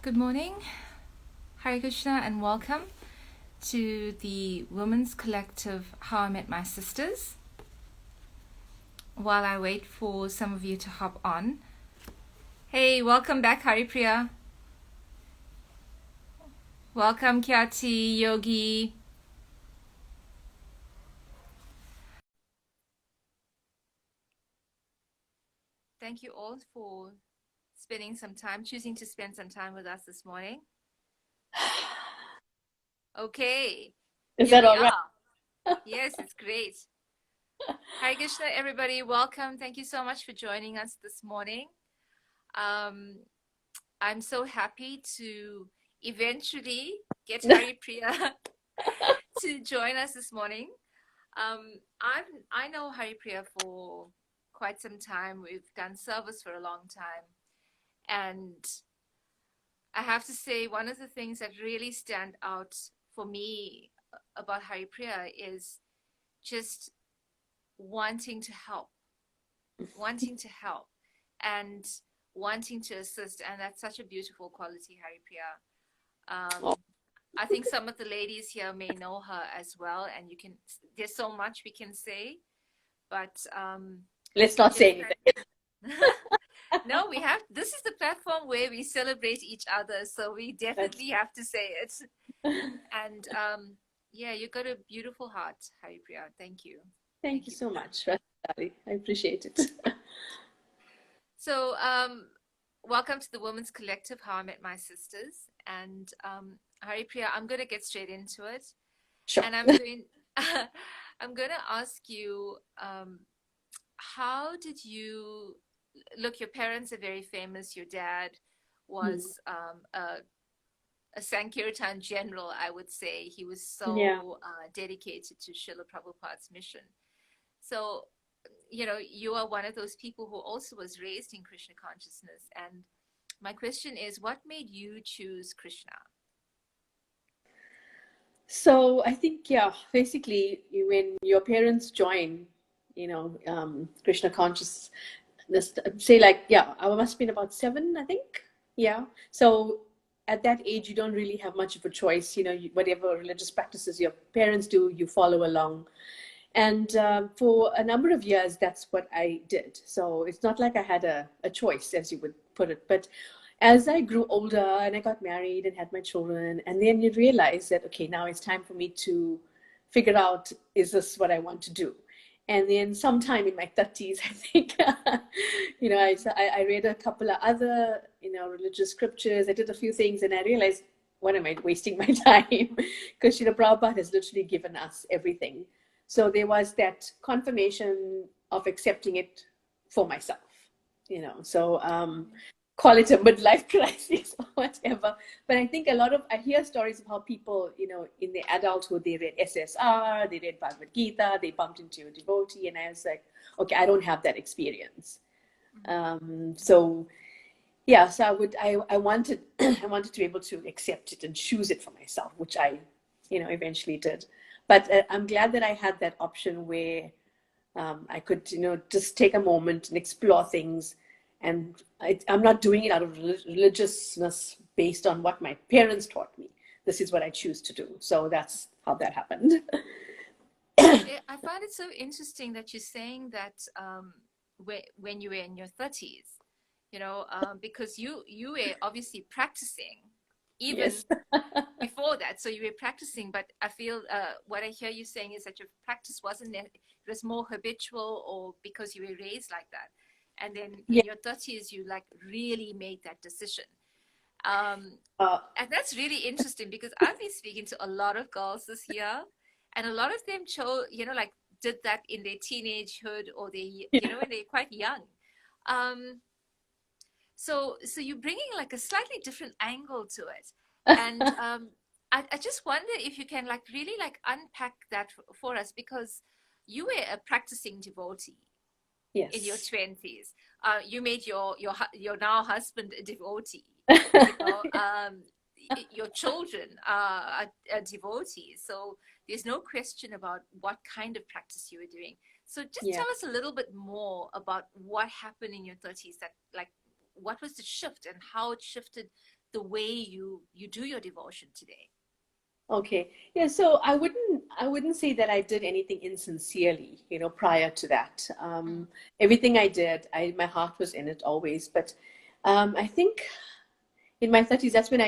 Good morning, Hare Krishna, and welcome to the Women's Collective How I Met My Sisters. While I wait for some of you to hop on, hey, welcome back, Haripriya. Welcome, Kyati, Yogi. Thank you all for choosing to spend some time with us this morning. Okay, Is here that we all right? are. Yes, it's great. Hare Krishna, everybody. Welcome. Thank you so much for joining us this morning. I'm so happy to eventually get Haripriya to join us this morning. I know Haripriya for quite some time. We've done service for a long time, and I have to say one of the things that really stand out for me about Haripriya is just wanting to help, wanting to help, and wanting to assist, and that's such a beautiful quality, Haripriya. Oh, I think some of the ladies here may know her as well, and there's so much we can say, but let's not say just anything. no, this is the platform where we celebrate each other, so we That's, definitely have to say it. And yeah, you got a beautiful heart, Haripriya. Thank you. thank Thank you you. so much, Rashali. I appreciate it. So, welcome to the Women's Collective, How I Met My Sisters. And Haripriya, I'm going to get straight into it. Sure. And I'm going to ask you, how did you look? Your parents are very famous. Your dad Hmm. was a Sankirtan general, I would say. He was Yeah. so dedicated to Srila Prabhupada's mission. So, you are one of those people who also was raised in Krishna consciousness. And my question is, what made you choose Krishna? So I think, yeah, basically, when your parents join, Krishna consciousness, say like, yeah, I must have been about 7, I think. Yeah. So at that age, you don't really have much of a choice. Whatever religious practices your parents do, you follow along. And for a number of years, that's what I did. So it's not like I had a choice, as you would put it. But as I grew older and I got married and had my children, and then you realize that, okay, now it's time for me to figure out, is this what I want to do? And then sometime in my 30s, I think, I read a couple of other, religious scriptures. I did a few things and I realized, what am I wasting my time? Because, Prabhupada has literally given us everything. So there was that confirmation of accepting it for myself, So call it a midlife crisis or whatever. But I think I hear stories of how people, in their adulthood, they read SSR, they read Bhagavad Gita, they bumped into a devotee, and I was like, okay, I don't have that experience. So yeah, so I wanted I wanted to be able to accept it and choose it for myself, which I eventually did. But I'm glad that I had that option where I could just take a moment and explore things. And I'm not doing it out of religiousness based on what my parents taught me. This is what I choose to do. So that's how that happened. Yeah, I find it so interesting that you're saying that when you were in your 30s, because you were obviously practicing even Yes. before that. So you were practicing, but I feel what I hear you saying is that your practice it was more habitual or because you were raised like that. And then Yeah. in your 30s, you like really made that decision. Um, Uh, and that's really interesting because I've been speaking to a lot of girls this year, and a lot of them like did that in their teenagehood or when they're quite young. Um, so you're bringing like a slightly different angle to it, and I just wonder if you can like really like unpack that for us because you were a practicing devotee in your yes. 20s. You made your now husband a devotee. You know, your children are devotees. So there's no question about what kind of practice you were doing. So just Yeah. tell us a little bit more about what happened in your 30s. That like, what was the shift and how it shifted the way you do your devotion today? Okay. Yeah, so I wouldn't say that I did anything insincerely, prior to that. Mm. Everything I did, my heart was in it always. But I think in my 30s, that's when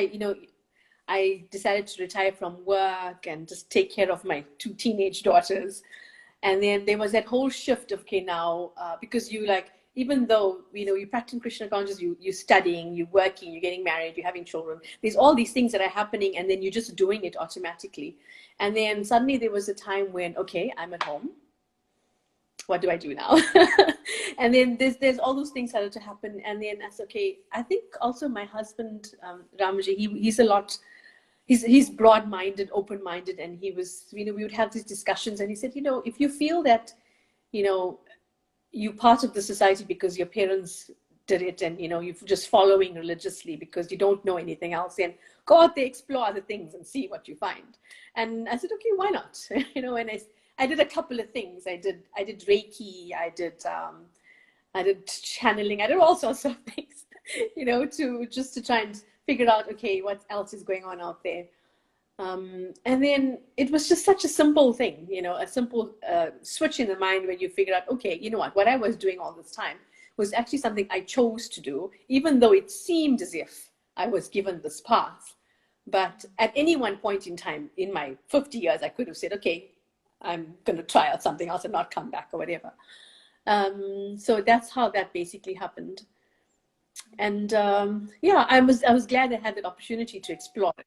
I decided to retire from work and just take care of my two teenage daughters. And then there was that whole shift of, okay, now, because you like, even though, you practice Krishna consciousness, you're studying, you're working, you're getting married, you're having children. There's all these things that are happening, and then you're just doing it automatically. And then suddenly there was a time when, okay, I'm at home. What do I do now? And then there's all those things started to happen. And then I said, okay, I think also my husband, Ramaji, he's a lot, he's broad-minded, open-minded, and he was, we would have these discussions, and he said, if you feel that, you know, you're part of the society because your parents did it, and you're just following religiously because you don't know anything else, and go out there, explore other things, and see what you find. And I said, okay, why not? And I did a couple of things. I did Reiki. I did channeling. I did all sorts of things, to try and figure out, okay, what else is going on out there. And then it was just such a simple thing, a simple switch in the mind when you figure out, okay, you know what I was doing all this time was actually something I chose to do, even though it seemed as if I was given this path. But at any one point in time in my 50 years, I could have said, okay, I'm going to try out something else and not come back or whatever. So that's how that basically happened. And yeah, I was glad I had that opportunity to explore it.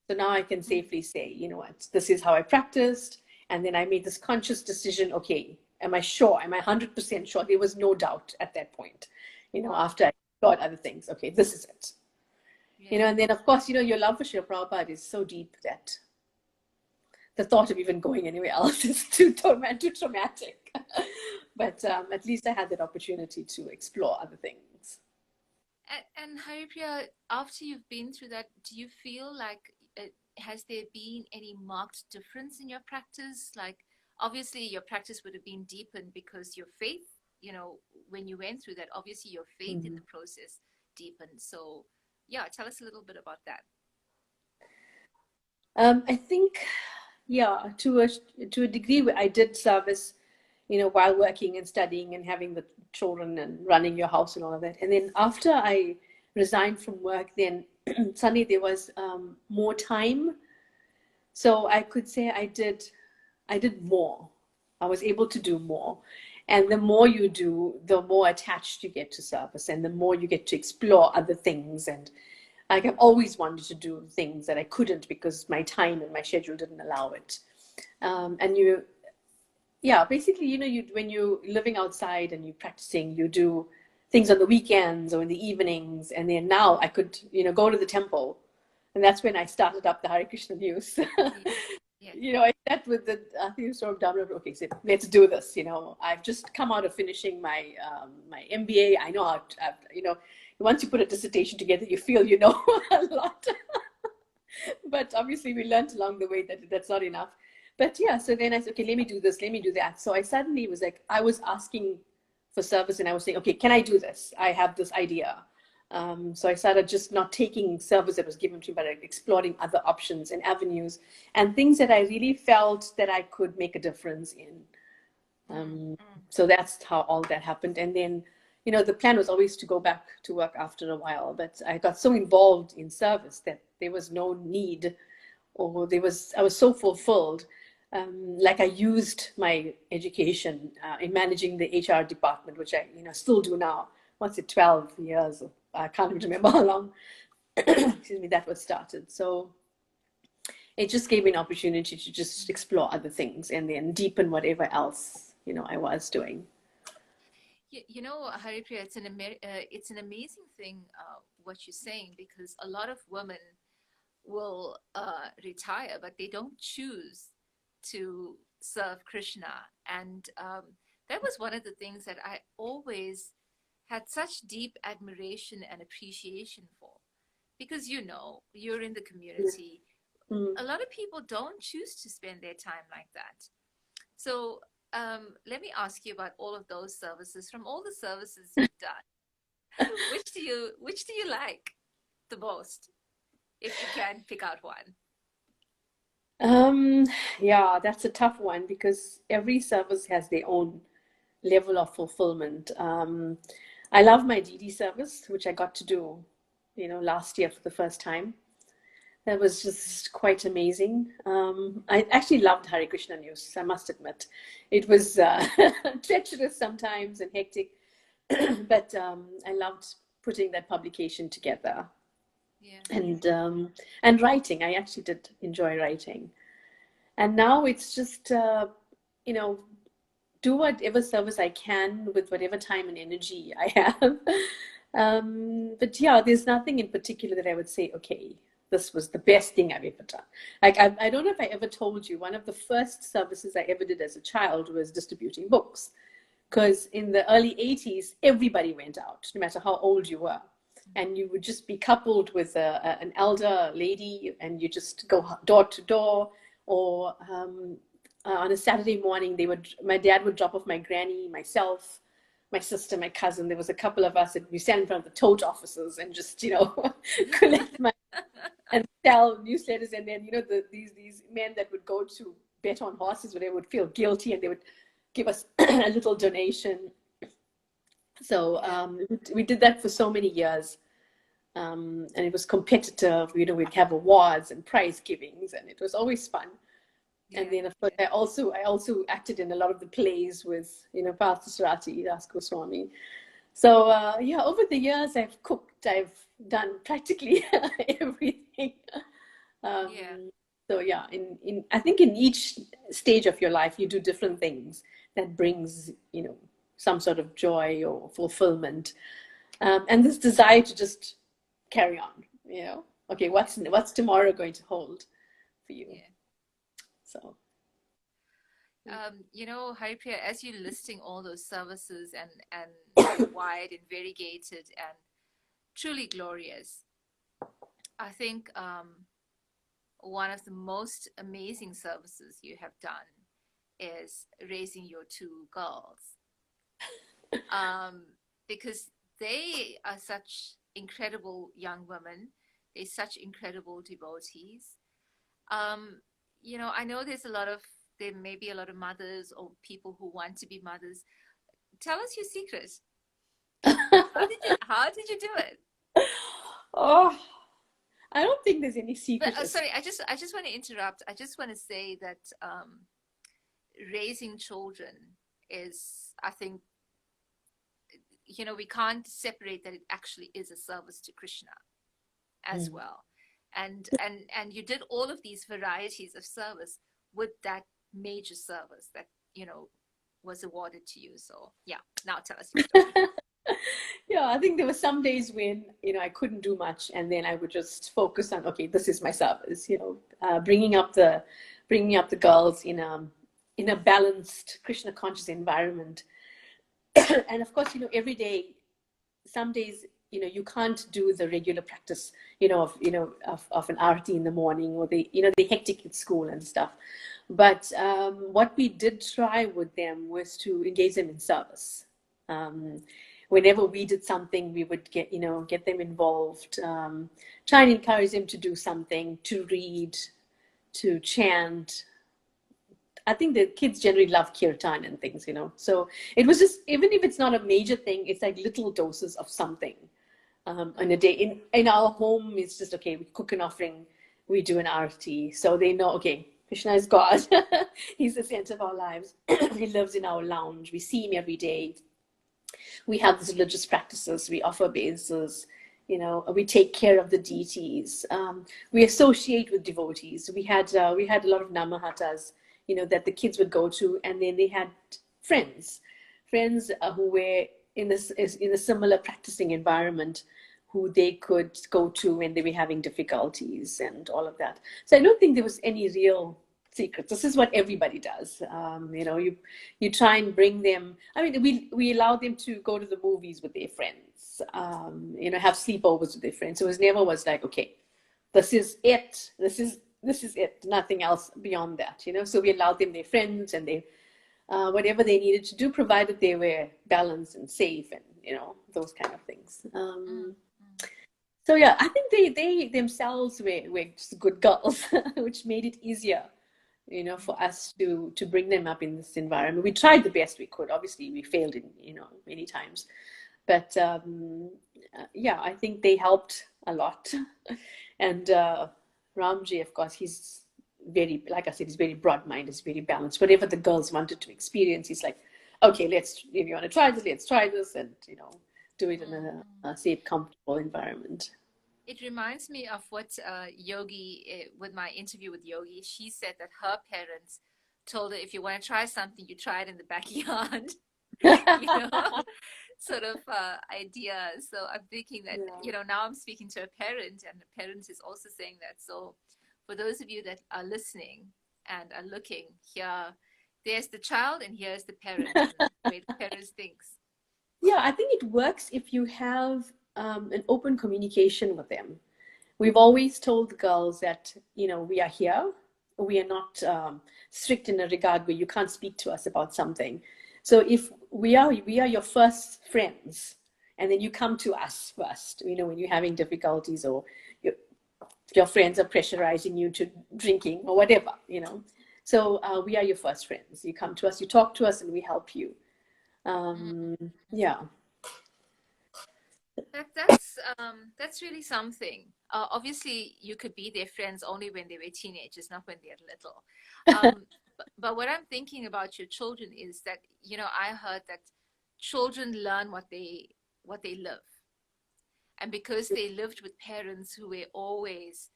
So now I can safely say, you know what, this is how I practiced. And then I made this conscious decision, okay, am I sure? Am I 100% sure? There was no doubt at that point, after I got other things. Okay, this is it. Yeah. And then of course, your love for Srila Prabhupada is so deep that the thought of even going anywhere else is too traumatic. But at least I had that opportunity to explore other things. And Haripriya, after you've been through that, do you feel like has there been any marked difference in your practice? Like, obviously, your practice would have been deepened because your faith, when you went through that, obviously your faith in Mm-hmm. the process deepened. So, yeah, tell us a little bit about that. I think, yeah, to a degree, I did service, while working and studying and having the children and running your house and all of that. And then after I resigned from work, then suddenly there was more time. So I could say I did more. I was able to do more. And the more you do, the more attached you get to service, and the more you get to explore other things. And like, I've always wanted to do things that I couldn't because my time and my schedule didn't allow it. And yeah, basically, when you're living outside and you're practicing, you do things on the weekends or in the evenings. And then now I could, go to the temple. And that's when I started up the Hare Krishna News. Yeah. I sat with the Atheist of Download. Okay, so let's do this. I've just come out of finishing my MBA. I know how, once you put a dissertation together, you feel you know a lot. But obviously, we learned along the way that that's not enough. But yeah, so then I said, okay, let me do this, let me do that. So I suddenly was like, I was asking for service, and I was saying, okay, can I do this? I have this idea. So I started just not taking service that was given to me, but exploring other options and avenues and things that I really felt that I could make a difference in. So that's how all that happened. And then, the plan was always to go back to work after a while, but I got so involved in service that there was no need, or I was so fulfilled. Like, I used my education in managing the HR department, which I, still do now. What's it, 12 years? I can't even remember how long. Excuse me, that was started. So it just gave me an opportunity to just explore other things and then deepen whatever else, I was doing. Haripriya, it's an amazing thing what you're saying, because a lot of women will retire, but they don't choose to serve Krishna. And that was one of the things that I always had such deep admiration and appreciation for, because you're in the community. Mm. A lot of people don't choose to spend their time like that. So let me ask you about all of those services. From all the services you've done, which do you like? the most, if you can pick out one? Yeah, that's a tough one because every service has their own level of fulfillment. I love my DD service, which I got to do, last year for the first time. That was just quite amazing. I actually loved Hare Krishna News, I must admit. It was treacherous sometimes and hectic, but I loved putting that publication together. Yeah. And writing. I actually did enjoy writing. And now it's just, you know, do whatever service I can with whatever time and energy I have. But yeah, there's nothing in particular that I would say, okay, this was the best thing I've ever done. Like, I don't know if I ever told you, one of the first services I ever did as a child was distributing books. Because in the early 80s, everybody went out, no matter how old you were. And you would just be coupled with an elder lady, and you just go door to door. Or on a Saturday morning, my dad would drop off my granny, myself, my sister, my cousin. There was a couple of us that we stand in front of the tote offices and just, collect money and sell newsletters. And then, these men that would go to bet on horses, where they would feel guilty and they would give us a little donation. So we did that for so many years. And it was competitive. We'd have awards and prize givings, and it was always fun. Yeah. And then, of course, I also acted in a lot of the plays with, Partha Sarati, Das Goswami. So, over the years, I've cooked, I've done practically everything. So, I think in each stage of your life, you do different things that brings, some sort of joy or fulfillment. And this desire to just carry on, okay, what's tomorrow going to hold for you? Yeah. So, Haripriya, as you're listing all those services and wide and variegated and truly glorious, I think one of the most amazing services you have done is raising your two girls, because they are such incredible young women. They're such incredible devotees. I know there may be a lot of mothers or people who want to be mothers. Tell us your secret. How did you do it? Oh, I don't think there's any secret. But sorry, I just want to interrupt. I just want to say that raising children is, I think, we can't separate that it actually is a service to Krishna as well. And you did all of these varieties of service with that major service that was awarded to you. So now tell us your story. Yeah, I think there were some days when I couldn't do much, and then I would just focus on, okay, this is my service. Bringing up the girls in a balanced Krishna conscious environment. And of course, every day, some days, you can't do the regular practice, of an arati in the morning, or the hectic at school and stuff. But what we did try with them was to engage them in service. Whenever we did something, we would get them involved, try and encourage them to do something, to read, to chant. I think the kids generally love kirtan and things, So it was just, even if it's not a major thing, it's like little doses of something on a day. In our home, it's just, okay, we cook an offering, we do an arati. So they know, okay, Krishna is God. He's the center of our lives. He lives in our lounge. We see him every day. We have these religious practices. We offer obeisances. We take care of the deities. We associate with devotees. We had a lot of namahatas, that the kids would go to, and then they had friends who were in a similar practicing environment, who they could go to when they were having difficulties and all of that. So I don't think there was any real secrets. This is what everybody does. You try and bring them. I mean, we allow them to go to the movies with their friends. Have sleepovers with their friends. So it never was like, okay, this is it. This is it. Nothing else beyond that. So we allowed them their friends and they whatever they needed to do, provided they were balanced and safe, and those kind of things. So yeah, I think they themselves were just good girls, which made it easier, for us to bring them up in this environment. We tried the best we could. Obviously, we failed in, many times, but yeah, I think they helped a lot. And Ramji, of course, he's very, like I said, he's very broad-minded, he's very balanced. Whatever the girls wanted to experience, he's like, okay, if you want to try this, let's try this, and do it in a safe, comfortable environment. It reminds me of what Yogi, with my interview with Yogi, she said that her parents told her, if you want to try something, you try it in the backyard, you know, sort of idea. So I'm thinking that, Yeah. now I'm speaking to a parent, and the parent is also saying that. So for those of you that are listening and are looking here, there's the child and here's the parent, and the way the parent thinks. Yeah, I think it works if you have an open communication with them. We've always told the girls that, we are here. We are not strict in a regard where you can't speak to us about something. So if we are your first friends, and then you come to us first, when you're having difficulties, or your, your friends are pressurizing you to drinking or whatever, So we are your first friends. You come to us, you talk to us, and we help you. Mm. Yeah. That's really something. Obviously, you could be their friends only when they were teenagers, not when they're little. But what I'm thinking about your children is that, I heard that children learn what they live, and because they lived with parents who were always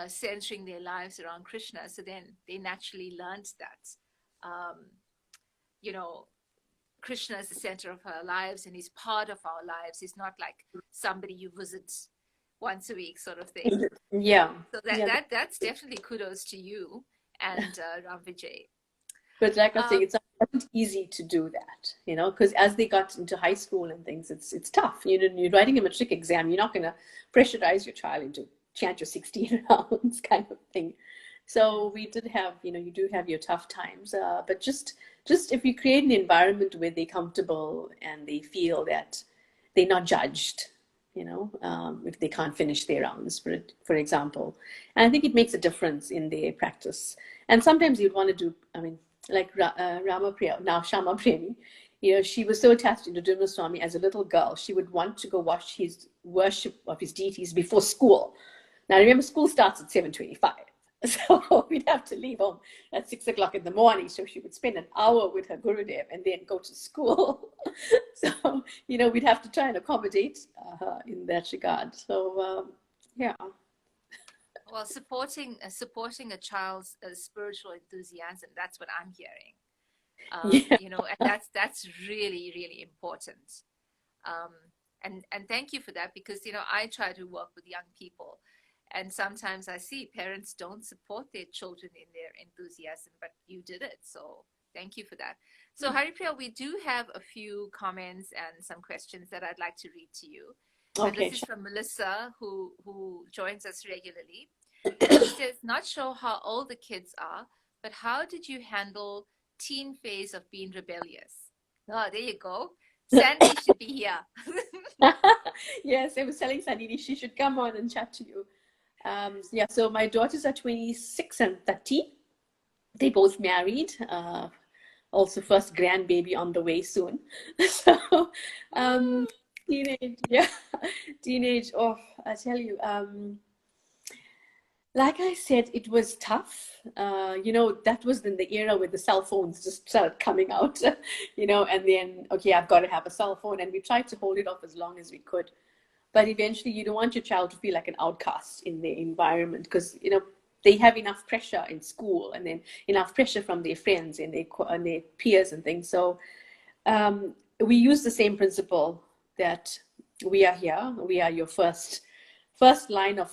centering their lives around Krishna, so then they naturally learned that. Um, you know, Krishna is the center of our lives, and he's part of our lives. He's not like somebody you visit once a week, sort of thing. Yeah. So Yeah. that's definitely kudos to you and Ram Vijay. But like I say, Um, it's not easy to do that, because as they got into high school and things, it's tough. You're writing a matric exam. You're not going to pressurize your child into chant your 16 rounds kind of thing. So we did have, you do have your tough times, but just if you create an environment where they're comfortable and they feel that they're not judged, if they can't finish their rounds, for example. And I think it makes a difference in their practice. And sometimes you'd want to do, I mean, like Ramapriya, now Shama Premi, she was so attached to Duduma Swami as a little girl. She would want to go watch his worship of his deities before school. Now, remember, school starts at 7:25. So we'd have to leave home at 6 o'clock in the morning. So she would spend an hour with her Gurudev and then go to school. So, we'd have to try and accommodate her in that regard. So, yeah. well, supporting a child's spiritual enthusiasm, that's what I'm hearing. Yeah. And that's really, really important. Um, and thank you for that, because I try to work with young people, and sometimes I see parents don't support their children in their enthusiasm, but you did it, so thank you for that. So Haripriya, we do have a few comments and some questions that I'd like to read to you, and this Okay. is from Melissa, who joins us regularly, and she says, not sure how old the kids are, but how did you handle teen phase of being rebellious? Oh, there you go. Sandy should be here. Yes, I was telling Sanini she should come on and chat to you. Yeah, so my daughters are 26 and 30. They both married. Also, first grandbaby on the way soon. So, um, teenage, yeah, teenage. Oh, I tell you, like I said, it was tough. That was in the era where the cell phones just started coming out, and then, okay, I've got to have a cell phone. And we tried to hold it off as long as we could. But eventually, you don't want your child to feel like an outcast in their environment, because, they have enough pressure in school, and then enough pressure from their friends and their peers and things. So we use the same principle that we are here. We are your first line of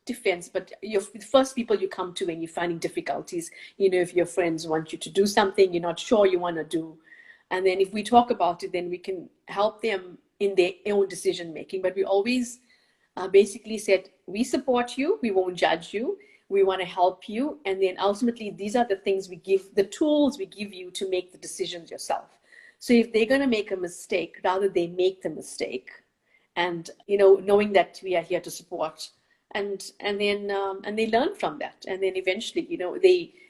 defense, but you're the first people you come to when you're finding difficulties. If your friends want you to do something you're not sure you want to do, and then if we talk about it, then we can help them in their own decision making. But we always basically said, we support you, we won't judge you, we want to help you, and then ultimately these are the things the tools we give you to make the decisions yourself. So if they're going to make a mistake, rather they make the mistake, and knowing that we are here to support, and then and they learn from that, and then eventually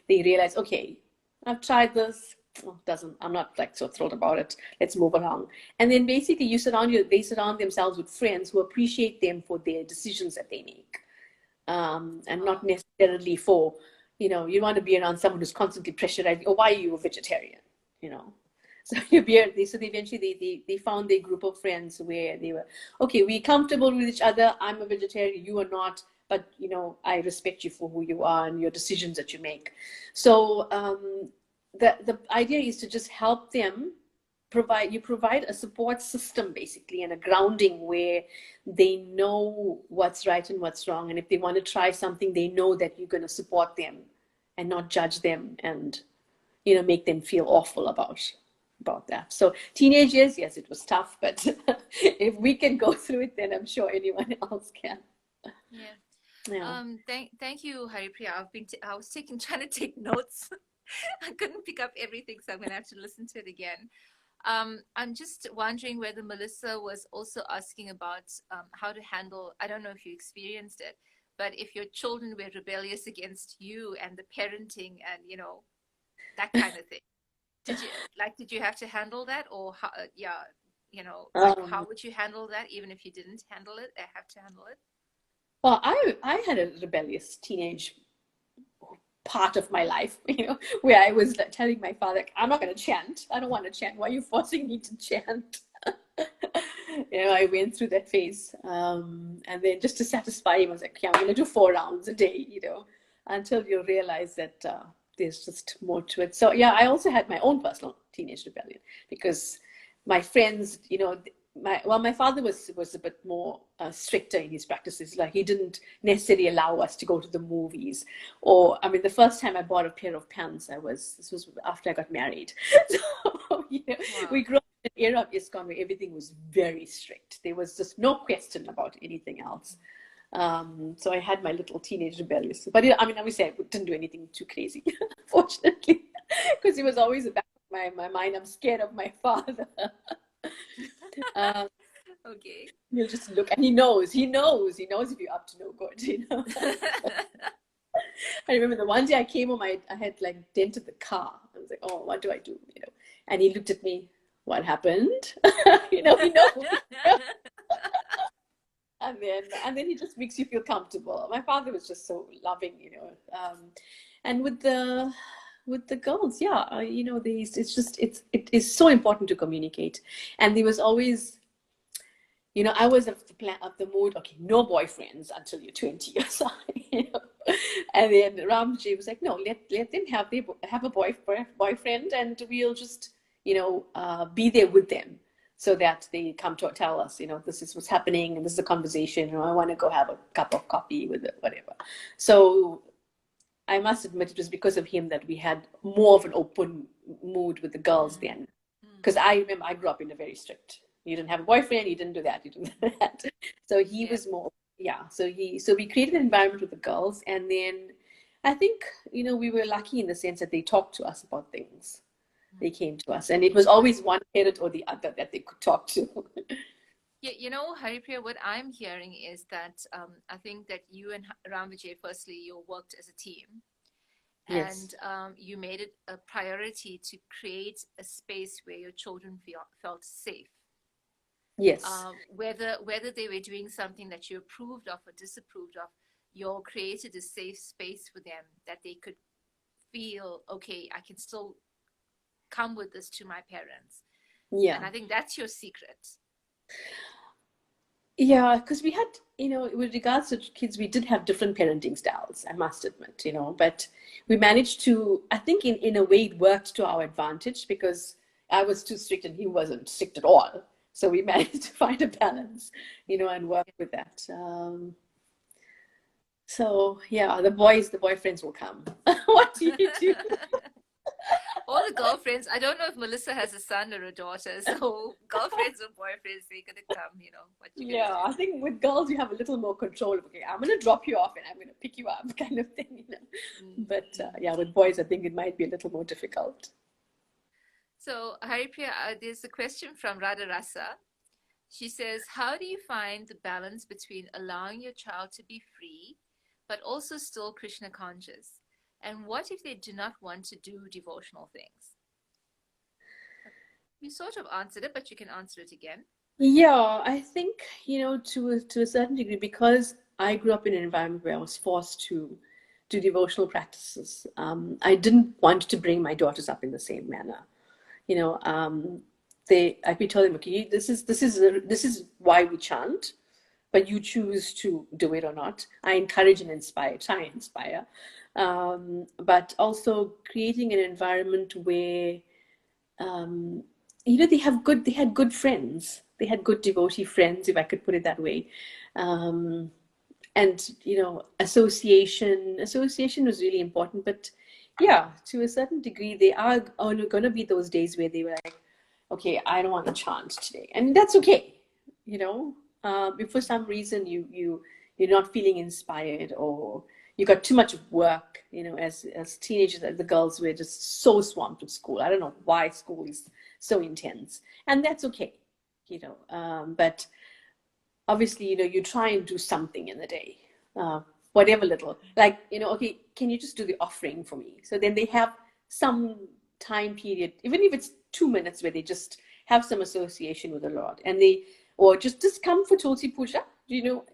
they realize, okay, I've tried this. Oh, doesn't I'm not like so thrilled about it. Let's move along. And then basically they surround themselves with friends who appreciate them for their decisions that they make, and not Wow. necessarily for, you want to be around someone who's constantly pressurizing, oh, why are you a vegetarian? You know. So so eventually they found their group of friends where they were, okay, we're comfortable with each other. I'm a vegetarian, you are not, but I respect you for who you are and your decisions that you make. So the idea is to just help them provide a support system basically, and a grounding where they know what's right and what's wrong, and if they want to try something, they know that you're going to support them and not judge them, and make them feel awful about that. So teenage years, yes, it was tough, but if we can go through it, then I'm sure anyone else can. Yeah. Yeah. Thank you, Haripriya. I was trying to take notes. I couldn't pick up everything, so I'm gonna have to listen to it again. I'm just wondering whether Melissa was also asking about how to handle, I don't know if you experienced it, but if your children were rebellious against you and the parenting and, that kind of thing. Did you have to handle that, or how, yeah, like how um, would you handle that even if you didn't handle it, have to handle it? well, I had a rebellious teenage part of my life, where I was like, telling my father, I'm not going to chant. I don't want to chant. Why are you forcing me to chant? I went through that phase. And then just to satisfy him, I was like, yeah, I'm going to do 4 rounds a day, until you realize that there's just more to it. So, yeah, I also had my own personal teenage rebellion because my friends, my father was a bit more stricter in his practices. Like, he didn't necessarily allow us to go to the movies, or I mean, the first time I bought a pair of pants, this was after I got married. So Wow. we grew up in an era of ISKCON where everything was very strict. There was just no question about anything else. So I had my little teenage rebellious, but I mean, obviously I didn't do anything too crazy, fortunately, because he was always the back of my mind. I'm scared of my father. Um, Okay. he'll just look, and he knows if you're up to no good. I remember the one day I came home, I had like dented the car. I was like, oh, what do I do? And he looked at me, what happened? He knows. And then he just makes you feel comfortable. My father was just so loving. And with the girls, yeah, it is so important to communicate. And there was always, I was of the mood, okay, no boyfriends until you're 20 years old. And then Ramji was like, no, let them have a boyfriend, and we'll just, be there with them, so that they come to tell us, this is what's happening, and this is a conversation, I want to go have a cup of coffee with it, whatever. So I must admit it was because of him that we had more of an open mood with the girls Mm, then. mm, Because I remember I grew up in a very strict, you didn't have a boyfriend, you didn't do that, you didn't do that. So he yeah. was more, yeah. So we created an environment with the girls, and then I think, we were lucky in the sense that they talked to us about things. They Mm. came to us, and it was always one parent or the other that they could talk to. Yeah, Haripriya, what I'm hearing is that I think that you and Ramvijay, firstly, you worked as a team, Yes. and you made it a priority to create a space where your children felt safe. Yes. Whether they were doing something that you approved of or disapproved of, you created a safe space for them that they could feel, okay, I can still come with this to my parents. Yeah. And I think that's your secret. Yeah, because we had, with regards to kids, we did have different parenting styles, I must admit, but we managed to, I think in a way it worked to our advantage, because I was too strict and he wasn't strict at all. So we managed to find a balance, and work with that. So yeah, the boyfriends will come. What do you do? All the girlfriends, I don't know if Melissa has a son or a daughter, so girlfriends or boyfriends, they're gonna come, what you gonna Yeah, do? I think with girls you have a little more control. Okay, I'm gonna drop you off and I'm gonna pick you up, kind of thing. Mm, But mm. yeah, with boys, I think it might be a little more difficult. So, Haripriya, there's a question from Radha Rasa. She says, how do you find the balance between allowing your child to be free, but also still Krishna conscious? And what if they do not want to do devotional things? You sort of answered it, but you can answer it again. Yeah, I think, to a certain degree, because I grew up in an environment where I was forced to do devotional practices. I didn't want to bring my daughters up in the same manner. You know, we told them, okay, this is why we chant, but you choose to do it or not. I encourage and inspire, try and inspire, but also creating an environment where they had good friends. They had good devotee friends, if I could put it that way. Um, and association was really important. But yeah, to a certain degree, they are going to be those days where they were like, okay, I don't want to chant today, and that's okay. You know, if for some reason you're not feeling inspired, or you got too much work, as teenagers, the girls were just so swamped with school. I don't know why school is so intense, and that's okay. But obviously, you try and do something in the day, whatever little, like, okay, can you just do the offering for me? So then they have some time period, even if it's 2 minutes, where they just have some association with the Lord, and or just come for Tulsi Puja.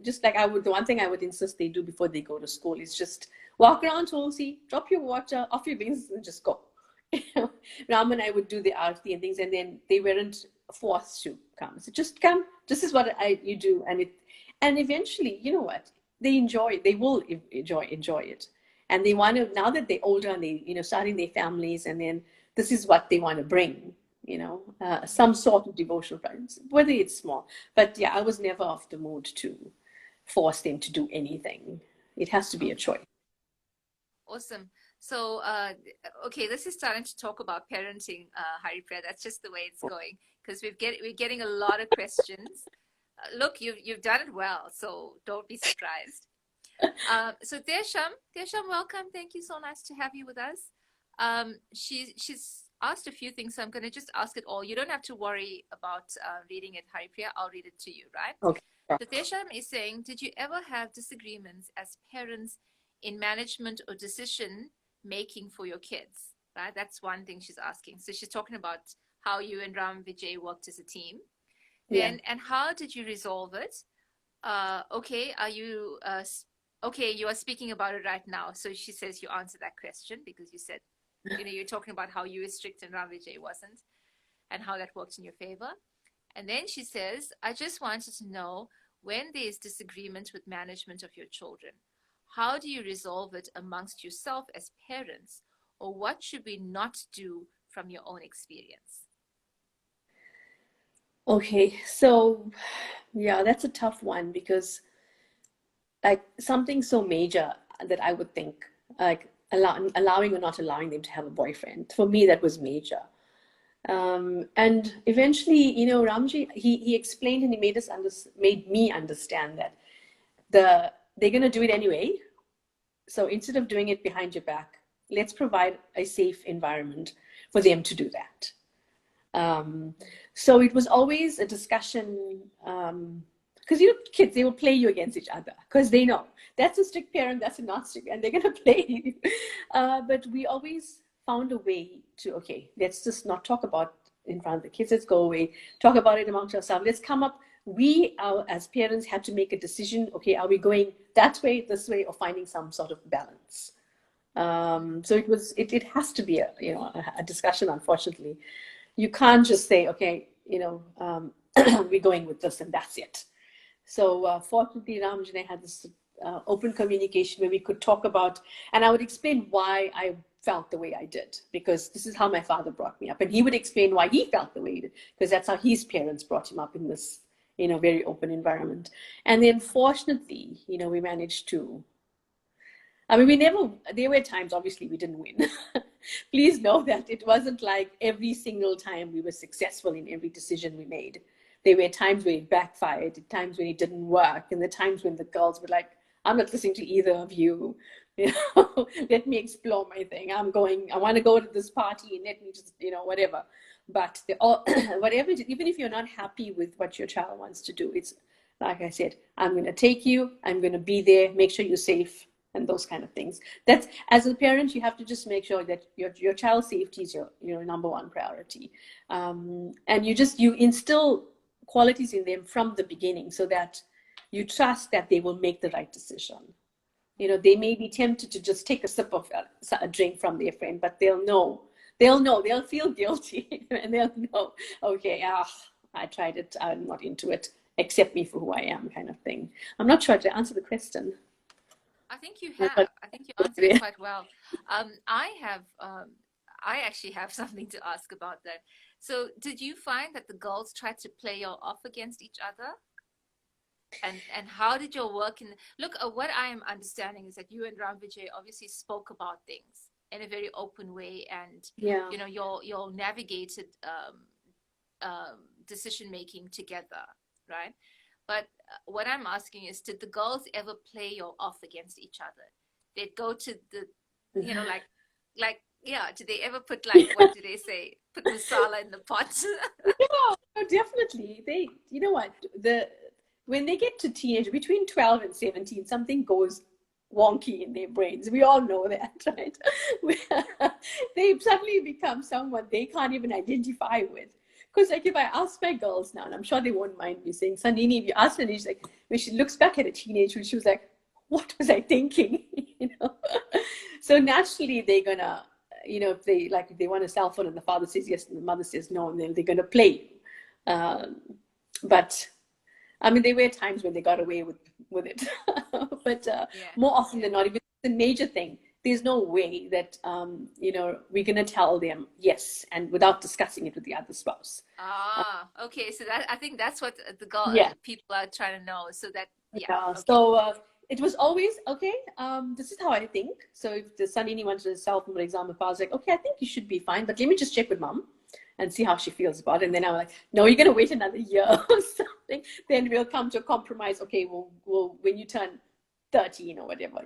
Just like the one thing I would insist they do before they go to school is just walk around Tulsi, drop your water, off your wings, and just go. Ram and I would do the arti and things, and then they weren't forced to come. So just come. This is what you do, and eventually, you know what? They will enjoy it, and they want to, now that they're older and they starting their families, and then this is what they want to bring. Some sort of devotional practice, whether it's small. But yeah, I was never of the mood to force them to do anything. It has to be a Okay, choice. awesome. So, okay, this is starting to talk about parenting, Haripriya. That's just the way it's going because we're getting a lot of questions. Look, you've done it well, so don't be surprised. So Desham, welcome. Thank you. So nice to have you with us. She's asked a few things, so I'm going to just ask it all. You don't have to worry about reading it, Haripriya. I'll read it to you, right? Okay. So Desham is saying, did you ever have disagreements as parents in management or decision making for your kids? Right, that's one thing she's asking. So she's talking about how you and Ram Vijay worked as a team. Yeah. Then, and how did you resolve it? Okay, are you okay? You are speaking about it right now. So she says you answered that question because you said, you're talking about how you were strict and Ram Vijay wasn't, and how that worked in your favor. And then she says, I just wanted to know when there is disagreement with management of your children, how do you resolve it amongst yourself as parents, or what should we not do from your own experience? Okay, so yeah, that's a tough one, because like something so major that I would think, like allowing or not allowing them to have a boyfriend, for me that was major. And eventually, Ramji, he explained, and he made me understand that they're gonna do it anyway. So instead of doing it behind your back, let's provide a safe environment for them to do that. Um, so it was always a discussion, because kids, they will play you against each other because they know that's a strict parent, that's a not strict, and they're gonna play you. But we always found a way to, okay, let's just not talk about in front of the kids. Let's go away, talk about it amongst ourselves. Let's come up. As parents, had to make a decision. Okay, are we going that way, this way, or finding some sort of balance? So it has to be a discussion. Unfortunately, you can't just say, okay, we're going with this and that's it. So fortunately, Ram and I had this open communication where we could talk about, and I would explain why I felt the way I did, because this is how my father brought me up, and he would explain why he felt the way he did, because that's how his parents brought him up, in this very open environment. And then fortunately, we managed to, I mean, there were times, obviously, we didn't win. Please know that it wasn't like every single time we were successful in every decision we made. There were times where it backfired, times when it didn't work, and the times when the girls were like, I'm not listening to either of you. Let me explore my thing. I want to go to this party, and let me just, whatever. but they all, whatever, even if you're not happy with what your child wants to do, it's like I said, I'm going to take you, I'm going to be there, make sure you're safe, and those kind of things. That's, as a parent, you have to just make sure that your child's safety is your number one priority. And you instill qualities in them from the beginning so that you trust that they will make the right decision. They may be tempted to just take a sip of a drink from their friend, but they'll feel guilty and they'll know, okay, I tried it, I'm not into it, accept me for who I am, kind of thing. I'm not sure to answer the question. I think you have. I think you answered it quite well. I actually have something to ask about that. So did you find that the girls tried to play you off against each other? And how did your work look, what I am understanding is that you and Ram Vijay obviously spoke about things in a very open way, and Yeah. y'all navigated decision making together, right? But what I'm asking is, did the girls ever play you off against each other? They'd go to the, yeah, did they ever put, like, what do they say? Put masala in the pot? Yeah, definitely. You know what? When they get to teenage, between 12 and 17, something goes wonky in their brains. We all know that, right? They suddenly become someone they can't even identify with. Because, like, if I ask my girls now, and I'm sure they won't mind me saying, Sandini, if you ask her, she's like, when she looks back at a teenage, she was like, what was I thinking? So naturally, they're gonna, if they want a cell phone and the father says yes and the mother says no, and then they're gonna play. But I mean, there were times when they got away with it, but more often than not, if it's a major thing, there's no way that we're gonna tell them yes, and without discussing it with the other spouse. Okay. So I think that's what people are trying to know. So that okay. So it was always okay. This is how I think. So if the Sandini wanted a cell phone, for example, if I was like, okay, I think you should be fine, but let me just check with mom and see how she feels about it. And then I'm like, no, you're gonna wait another year or something. Then we'll come to a compromise. Okay, we'll when you turn 13 or whatever,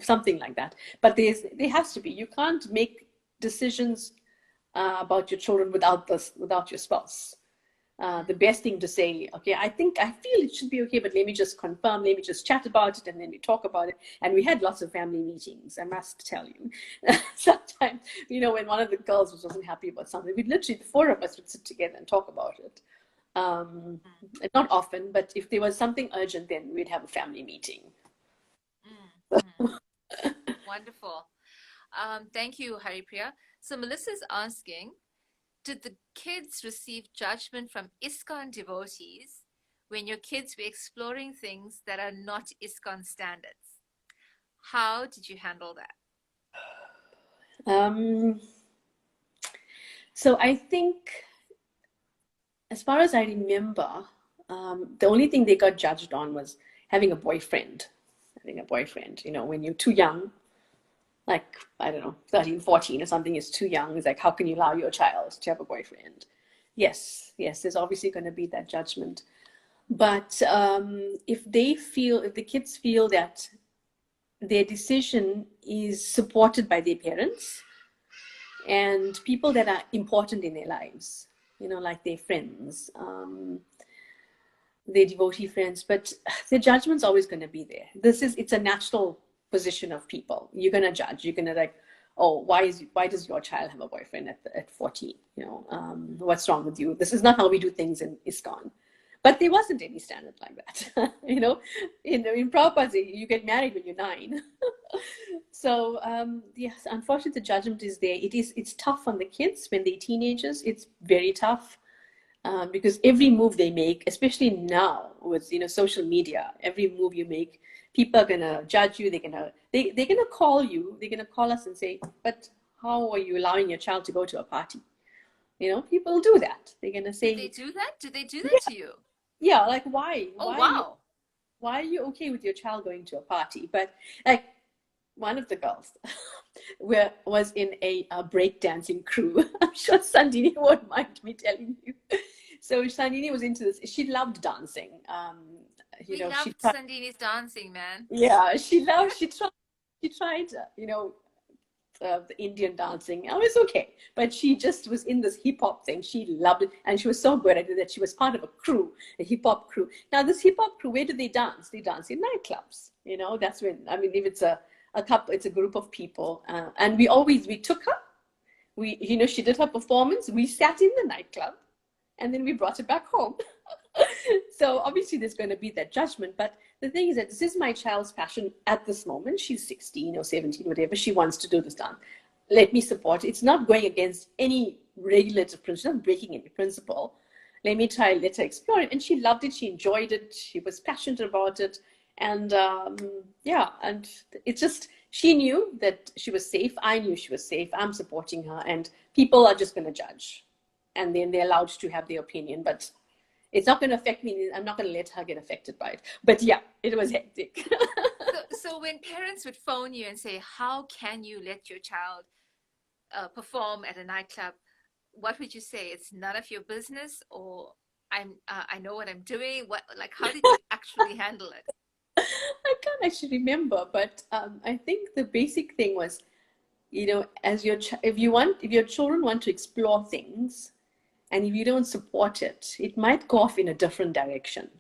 something like that. But there has to be. You can't make decisions about your children without your spouse. The best thing to say, okay, I feel it should be okay, but let me just confirm, let me just chat about it, and then we talk about it. And we had lots of family meetings, I must tell you. Sometimes, when one of the girls wasn't happy about something, the four of us would sit together and talk about it. Not often, but if there was something urgent, then we'd have a family meeting. Wonderful. Thank you, Haripriya. So Melissa's asking, did the kids receive judgment from ISKCON devotees when your kids were exploring things that are not ISKCON standards? How did you handle that? So I think, as far as I remember, the only thing they got judged on was having a boyfriend. When you're too young, like, I don't know, 13, 14 or something is too young. It's like, how can you allow your child to have a boyfriend? Yes, there's obviously going to be that judgment. But if the kids feel that their decision is supported by their parents and people that are important in their lives, like their friends, their devotee friends, but the judgment's always going to be there. It's a natural position of people. You're going to judge. You're going to like, oh, why does your child have a boyfriend at 14? What's wrong with you? This is not how we do things in ISKCON. But there wasn't any standard like that. In Prabhupada, you get married when you're 9. So yes, unfortunately, the judgment is there. It's tough on the kids when they're teenagers. It's very tough. Because every move they make, especially now with social media, every move you make, people are gonna judge you. They're gonna call you. They're gonna call us and say, "But how are you allowing your child to go to a party?" People do that. They're gonna say, "Did they do that? Did they do that to you?" Yeah, like why? Oh, wow. Why are you okay with your child going to a party? But like one of the girls was in a breakdancing crew. I'm sure Sandini won't mind me telling you. So Sandini was into this. She loved dancing. We loved Sandini's dancing, man. Yeah, she tried, the Indian dancing. I was okay, but she just was in this hip hop thing. She loved it, and she was so good at it that she was part of a crew, a hip hop crew. Now, this hip hop crew, where do they dance? They dance in nightclubs. You know, that's when, I mean, if it's a couple, it's a group of people, and we took her. She did her performance. We sat in the nightclub, and then we brought it back home. So obviously there's going to be that judgment, but the thing is that this is my child's passion at this moment. She's 16 or 17, whatever. She wants to do this dance. Let me support it. It's not going against any regulative principle, not breaking any principle. Let her explore it. And she loved it. She enjoyed it. She was passionate about it. And and it's just, she knew that she was safe. I knew she was safe. I'm supporting her, and people are just going to judge. And then they're allowed to have their opinion, but it's not going to affect me. I'm not going to let her get affected by it. But yeah, it was hectic. So when parents would phone you and say, how can you let your child perform at a nightclub, what would you say? It's none of your business, or I know what I'm doing? How did you actually handle it? I can't actually remember, but I think the basic thing was, as if your children want to explore things, and if you don't support it, it might go off in a different direction.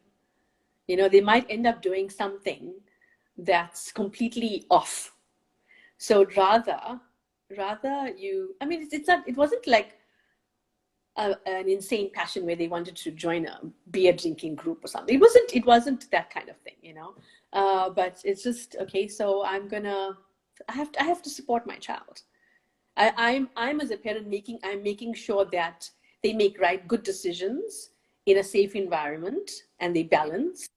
They might end up doing something that's completely off. So rather it wasn't like an insane passion where they wanted to join a beer drinking group or something. It wasn't that kind of thing, but it's just, okay, so I have to support my child. I'm as a parent making sure that they make good decisions in a safe environment, and they balance.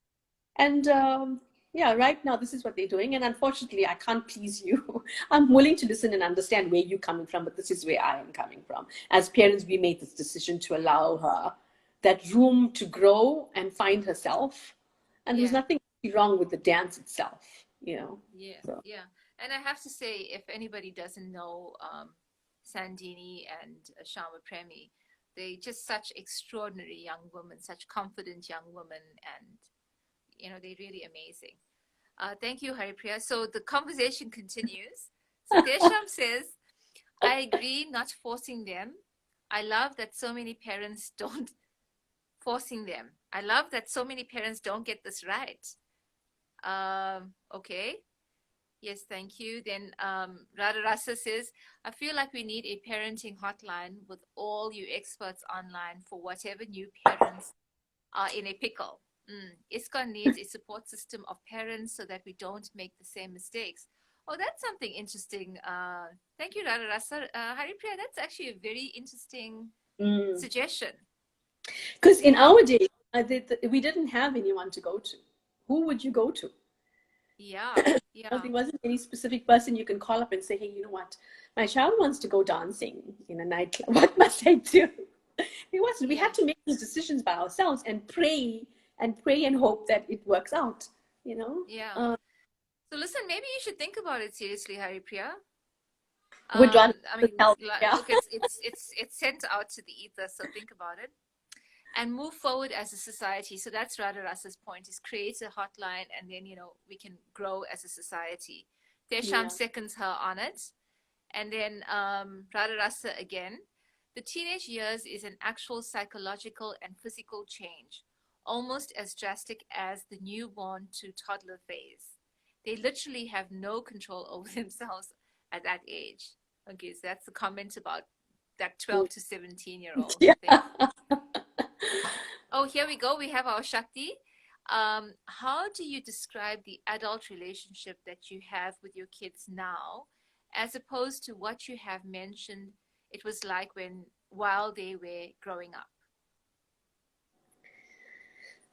And right now this is what they're doing. And unfortunately, I can't please you. I'm willing to listen and understand where you're coming from, but this is where I am coming from. As parents, we made this decision to allow her that room to grow and find herself. And there's nothing wrong with the dance itself, Yeah, yeah. And I have to say, if anybody doesn't know Sandini and Shama Premi, they're just such extraordinary young women, such confident young women, and they're really amazing. Thank you, Haripriya. So the conversation continues. So Desham says, I agree, not forcing them. I love that so many parents don't forcing them. I love that so many parents don't get this right. Okay. Yes, thank you. Then Radharasa says, I feel like we need a parenting hotline with all you experts online for whatever new parents are in a pickle. ISKCON needs a support system of parents so that we don't make the same mistakes. Oh, that's something interesting. Thank you, Radharasa. Haripriya, that's actually a very interesting suggestion. Because in our day, we didn't have anyone to go to. Who would you go to? Yeah. There wasn't any specific person you can call up and say, hey, you know what? My child wants to go dancing in a nightclub. What must I do? It wasn't. We had to make these decisions by ourselves and pray and hope that it works out, Yeah. So listen, maybe you should think about it seriously, Haripriya. Would rather look, it's sent out to the ether, so think about it. And move forward as a society. So that's Radharasa's point, is create a hotline, and then, we can grow as a society. Desham seconds her on it. And then Radharasa again. The teenage years is an actual psychological and physical change, almost as drastic as the newborn to toddler phase. They literally have no control over themselves at that age. Okay, so that's the comment about that 12 to 17-year-old thing. Oh, here we go. We have our Shakti. How do you describe the adult relationship that you have with your kids now, as opposed to what you have mentioned it was like while they were growing up?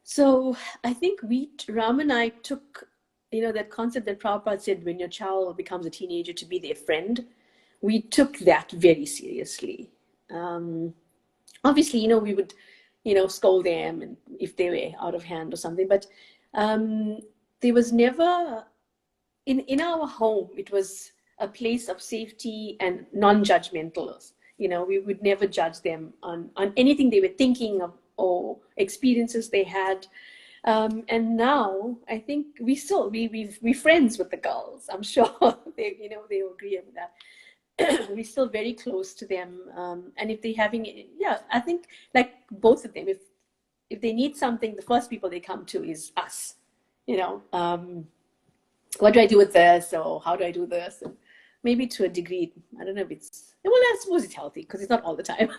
So I think Ram and I took, that concept that Prabhupada said, when your child becomes a teenager, to be their friend. We took that very seriously. Obviously, we would, scold them and if they were out of hand or something. But there was never, in our home, it was a place of safety and non-judgmental. We would never judge them on anything they were thinking of or experiences they had. And now I think we're friends with the girls. I'm sure they will agree with that. we're still very close to them. And if they're having, yeah, I think like both of them, if they need something, the first people they come to is us. What do I do with this, or how do I do this? And maybe to a degree, I don't know if it's, well, I suppose it's healthy because it's not all the time,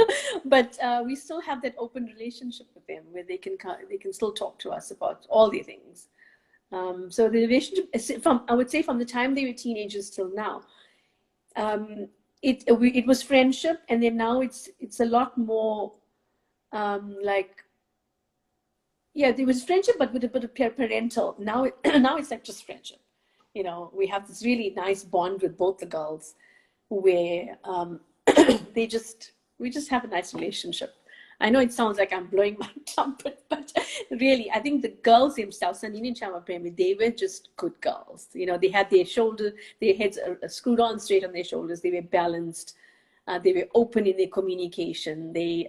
but we still have that open relationship with them where they can still talk to us about all their things. So the relationship is I would say from the time they were teenagers till now, it was friendship, and then now it's a lot more like, yeah, there was friendship, but with a bit of parental. Now, now it's like just friendship. We have this really nice bond with both the girls, where we just have a nice relationship. I know it sounds like I'm blowing my trumpet, but really, I think the girls themselves, Sandini and Chama Premi, they were just good girls. They had their heads screwed on straight on their shoulders. They were balanced. They were open in their communication. They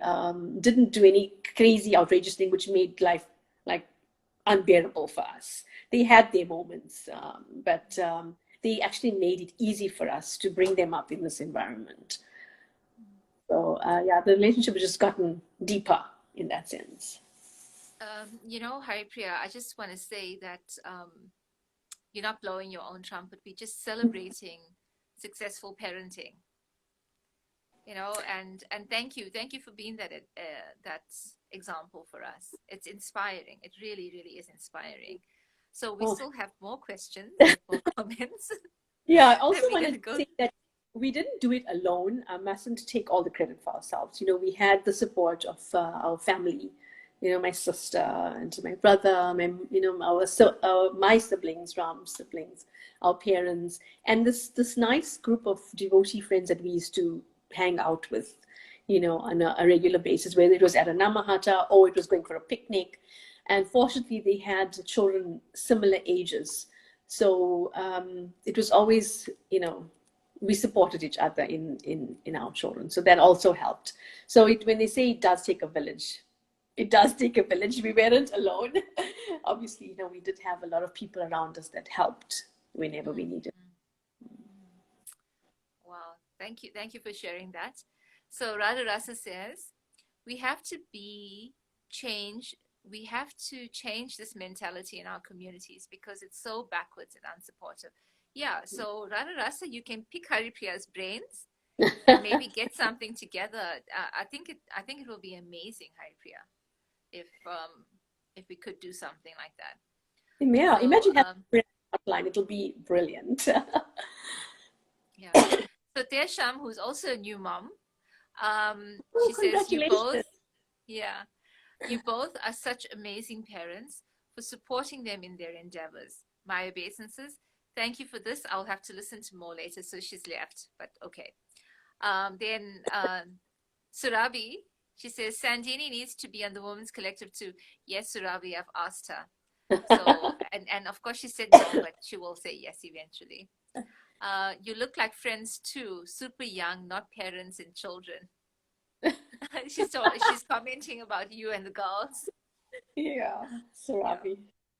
didn't do any crazy, outrageous thing which made life like unbearable for us. They had their moments, but they actually made it easy for us to bring them up in this environment. So yeah, the relationship has just gotten deeper in that sense. Haripriya, I just want to say that you're not blowing your own trumpet. We're just celebrating successful parenting. And thank you for being that example for us. It's inspiring. It really, really is inspiring. So we still have more questions, more comments. Yeah, I also wanted to say that we didn't do it alone. I mustn't take all the credit for ourselves. We had the support of our family. My sister and my brother, my siblings, Ram's siblings, our parents, and this nice group of devotee friends that we used to hang out with, on a regular basis, whether it was at a namahata or it was going for a picnic. And fortunately, they had children similar ages. So it was always, we supported each other in our children. So that also helped. So when they say it does take a village, it does take a village. We weren't alone. Obviously, we did have a lot of people around us that helped whenever we needed. Wow. Thank you for sharing that. So Radha Rasa says, we have to change this mentality in our communities because it's so backwards and unsupportive. Yeah, so Radha Rasa, you can pick Haripriya's brains and maybe get something together. I think it will be amazing, Haripriya, if we could do something like that. Yeah, so, imagine having a outline. It'll be brilliant. Yeah. So Tesham, who's also a new mom, she says, you both are such amazing parents for supporting them in their endeavors. My obeisances. Thank you for this. I'll have to listen to more later. So she's left, but okay. Then Surabhi, she says, Sandini needs to be on the Women's Collective too. Yes, Surabhi, I've asked her. So, and of course she said no, but she will say yes eventually. You look like friends too, super young, not parents and children. She's commenting about you and the girls. Yeah, Surabhi. Yeah.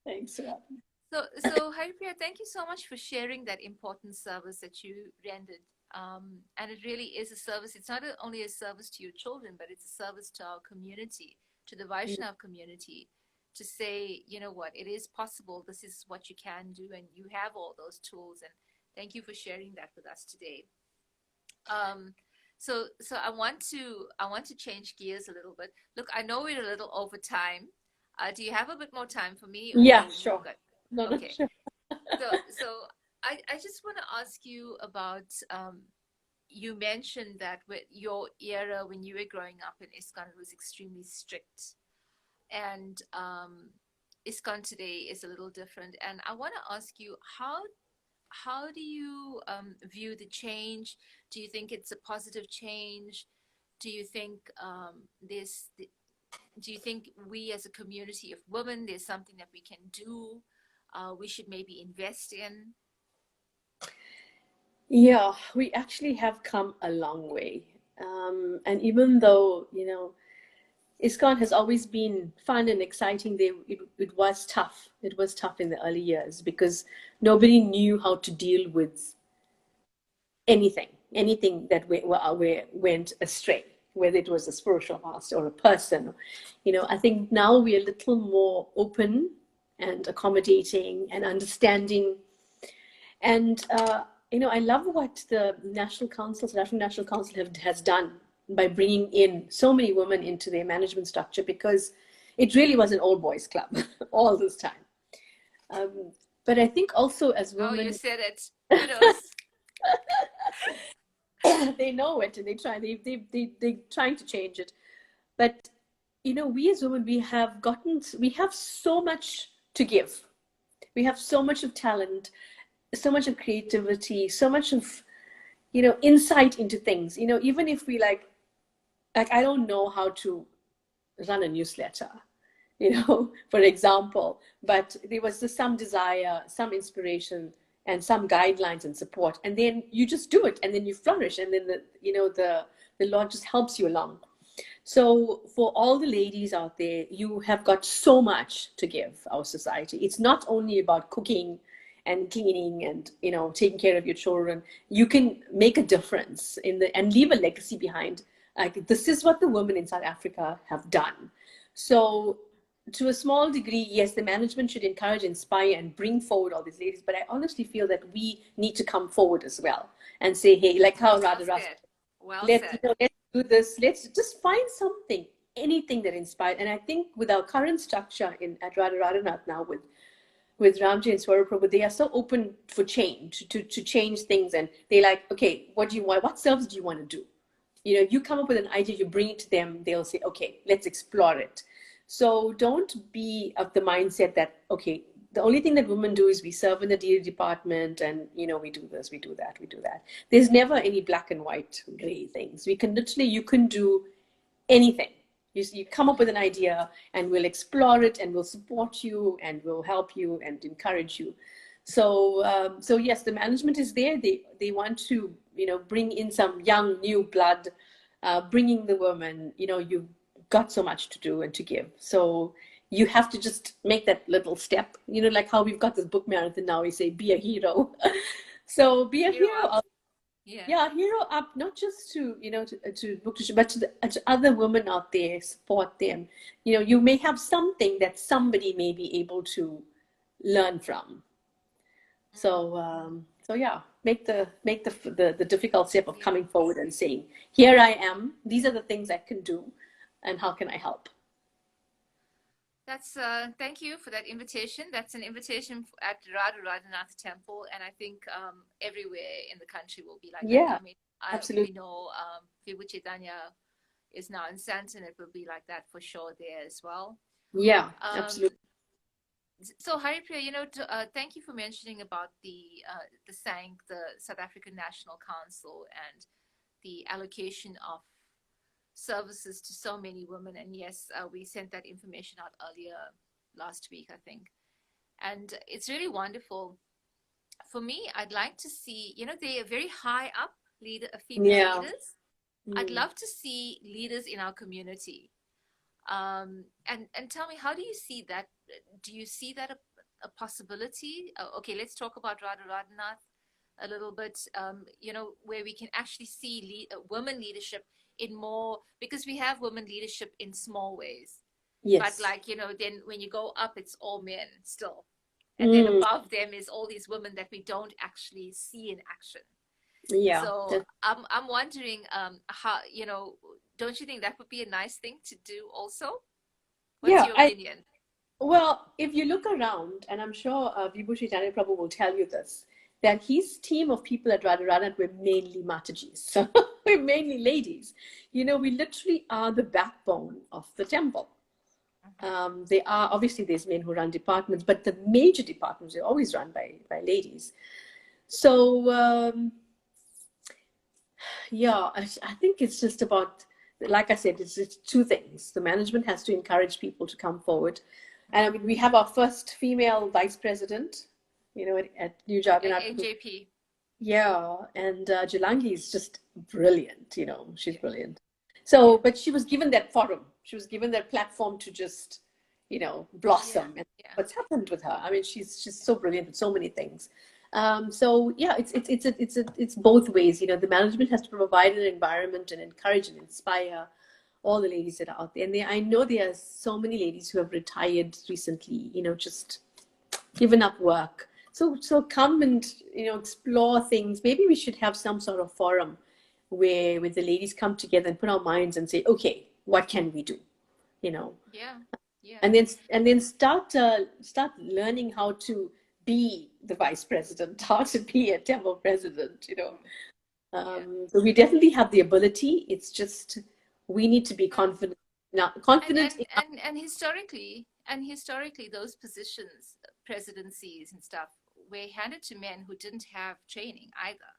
Thanks, Surabhi. So Haripriya, thank you so much for sharing that important service that you rendered. And it really is a service. It's not only a service to your children, but it's a service to our community, to the Vaishnav community, to say, you know what, it is possible. This is what you can do, and you have all those tools. And thank you for sharing that with us today. So I want to change gears a little bit. Look, I know we're a little over time. Do you have a bit more time for me? Yeah, sure. No, okay. Sure. So I just want to ask you about, you mentioned that with your era when you were growing up in ISKCON, it was extremely strict. And ISKCON today is a little different. And I want to ask you, how do you view the change? Do you think it's a positive change? Do you think do you think we as a community of women, there's something that we can do? We should maybe invest in? Yeah, we actually have come a long way. And even though, ISKCON has always been fun and exciting, it was tough. It was tough in the early years because nobody knew how to deal with anything. anything that went astray, whether it was a spiritual master or a person. I think now we are a little more open and accommodating and understanding. And, I love what the South African National Council has done by bringing in so many women into their management structure, because it really was an old boys club all this time. But I think also as women... Oh, you said it. Kudos. They know it, and they're trying to change it. But, we as women, we have so much to give. We have so much of talent, so much of creativity, so much of, insight into things. Even if we like I don't know how to run a newsletter, for example, but there was just some desire, some inspiration, and some guidelines and support, and then you just do it, and then you flourish, and then the Lord just helps you along. So for all the ladies out there, you have got so much to give our society. It's not only about cooking and cleaning and taking care of your children. You can make a difference and leave a legacy behind. Like, this is what the women in South Africa have done. So to a small degree, yes, the management should encourage, inspire, and bring forward all these ladies. But I honestly feel that we need to come forward as well and say, hey, like how Radha, let's do this. Let's just find something, anything that inspired. And I think with our current structure at Radha Radhanath now, with Ramji and Swaruprabhu, they are so open for change, to change things. And they're like, okay, what do you want? What service do you want to do? You come up with an idea, you bring it to them, they'll say, okay, let's explore it. So don't be of the mindset that, okay, the only thing that women do is we serve in the dairy department, and, we do this, we do that, we do that. There's never any black and white gray things. You can do anything. You come up with an idea, and we'll explore it, and we'll support you, and we'll help you and encourage you. So yes, the management is there. They want to, bring in some young, new blood, bringing the women. You've got so much to do and to give. So you have to just make that little step. Like how we've got this book marathon now. We say, be a hero. So be a hero. Hero up, not just to book, but to other women out there, support them. You may have something that somebody may be able to learn from. So yeah, make the difficult step of coming forward and saying, here I am, these are the things I can do, and how can I help? That's thank you for that invitation. That's an invitation at Radha Radhanath Temple, and I think everywhere in the country will be like that. I mean, absolutely. We know Vibhu Chaitanya is now in Santon. It will be like that for sure there as well. Yeah, absolutely. So Haripriya, thank you for mentioning about the SANC, the South African National Council, and the allocation of services to so many women. And yes, we sent that information out earlier last week, I think. And it's really wonderful. For me, I'd like to see, they are very high up female leaders. I'd love to see leaders in our community. And tell me, how do you see that? Do you see that a possibility? Okay, let's talk about Radha Radhanath a little bit, where we can actually see women leadership in more, because we have women leadership in small ways. Yes. But then when you go up, it's all men still. And then above them is all these women that we don't actually see in action. Yeah. So I'm wondering, how, don't you think that would be a nice thing to do also? What's your opinion? Well, if you look around, and I'm sure Vibhu Chaitanya Prabhu will tell you this, that his team of people at Radha Radhanath were mainly Matajis. So we're mainly ladies. We literally are the backbone of the temple. They are, obviously there's men who run departments, but the major departments are always run by ladies. So I think it's just about, like I said, it's just two things. The management has to encourage people to come forward. And I mean, we have our first female vice president, at New Jagannath. AJP. Yeah, and Jalangi is just brilliant, she's brilliant. So, but she was given that forum. She was given that platform to just, blossom. And what's happened with her? I mean, she's so brilliant with so many things. So yeah, it's both ways. The management has to provide an environment and encourage and inspire all the ladies that are out there. And I know there are so many ladies who have retired recently. Just given up work. So come and explore things. Maybe we should have some sort of forum where the ladies come together and put our minds and say, okay, what can we do? You know, Yeah. Yeah. and then start learning how to be the vice president, how to be a temple president. Yeah. So we definitely have the ability. It's just we need to be Yeah. confident now, And confident and enough. and and historically, those positions, presidencies and stuff, were handed to men who didn't have training either.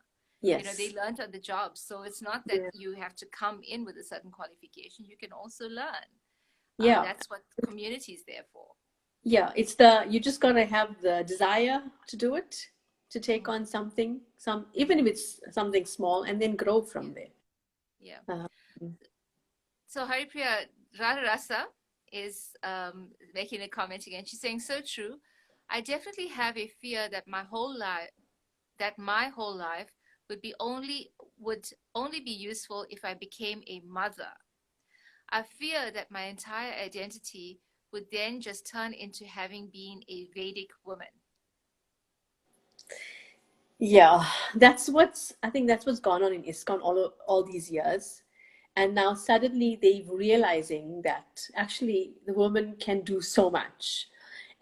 They Yes. learned on the job. So it's not that Yeah. you have to come in with a certain qualification. You can also learn. Yeah. That's what community is there for. Yeah, you just gotta have the desire to do it, to take Mm. on something, even if it's something small, and then grow Yeah. from there. Yeah. Uh, So Haripriya, Radha Rasa is making a comment again. She's saying, so true. I definitely have a fear that my whole life would only be useful if I became a mother. I fear that my entire identity would then just turn into having been a Vedic woman. yeah, I think that's what's gone on in ISKCON all these years. And now suddenly they're realizing that actually the woman can do so much.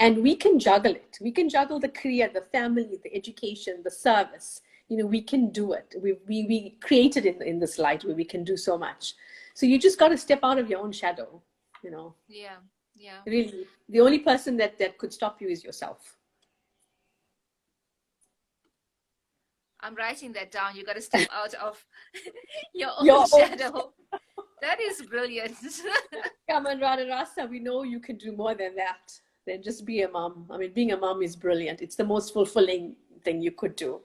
And we can juggle it. We can juggle the career, the family, the education, the service. We can do it. We created in this light where we can do so much. So you just got to step out of your own shadow. Yeah, yeah. Really, the only person that could stop you is yourself. I'm writing that down. You got to step out of your own Your own. shadow. That is brilliant. Come on, Radha Rasa, we know you can do more than that. Than just be a mom. I mean, being a mom is brilliant. It's the most fulfilling thing you could do.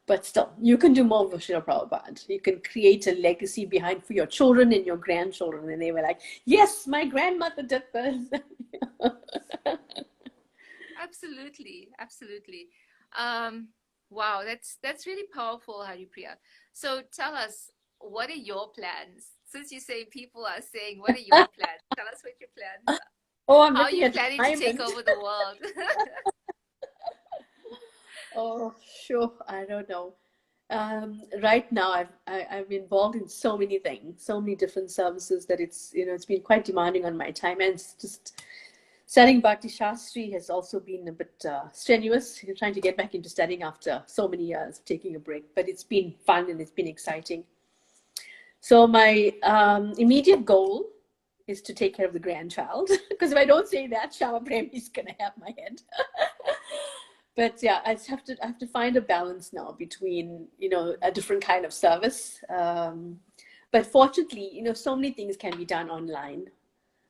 But still, you can do more for Srila Prabhupada. You can create a legacy behind for your children and your grandchildren. And they were like, yes, my grandmother did this. Absolutely, absolutely. Wow, that's really powerful, Haripriya. So tell us, what are your plans? Since you say people are saying, what are your plans? Tell us what your plans are. Oh, I'm How are looking you at planning to take retirement. over the world? Oh, sure. I don't know. Right now, I'm involved in so many things, so many different services that it's been quite demanding on my time, and it's just studying Bhakti Shastri has also been a bit strenuous. You're trying to get back into studying after so many years of taking a break, but it's been fun and it's been exciting. So my immediate goal is to take care of the grandchild, because if I don't say that, Shama Prem is gonna have my head. But yeah, I have to find a balance now between a different kind of service. But fortunately, so many things can be done online.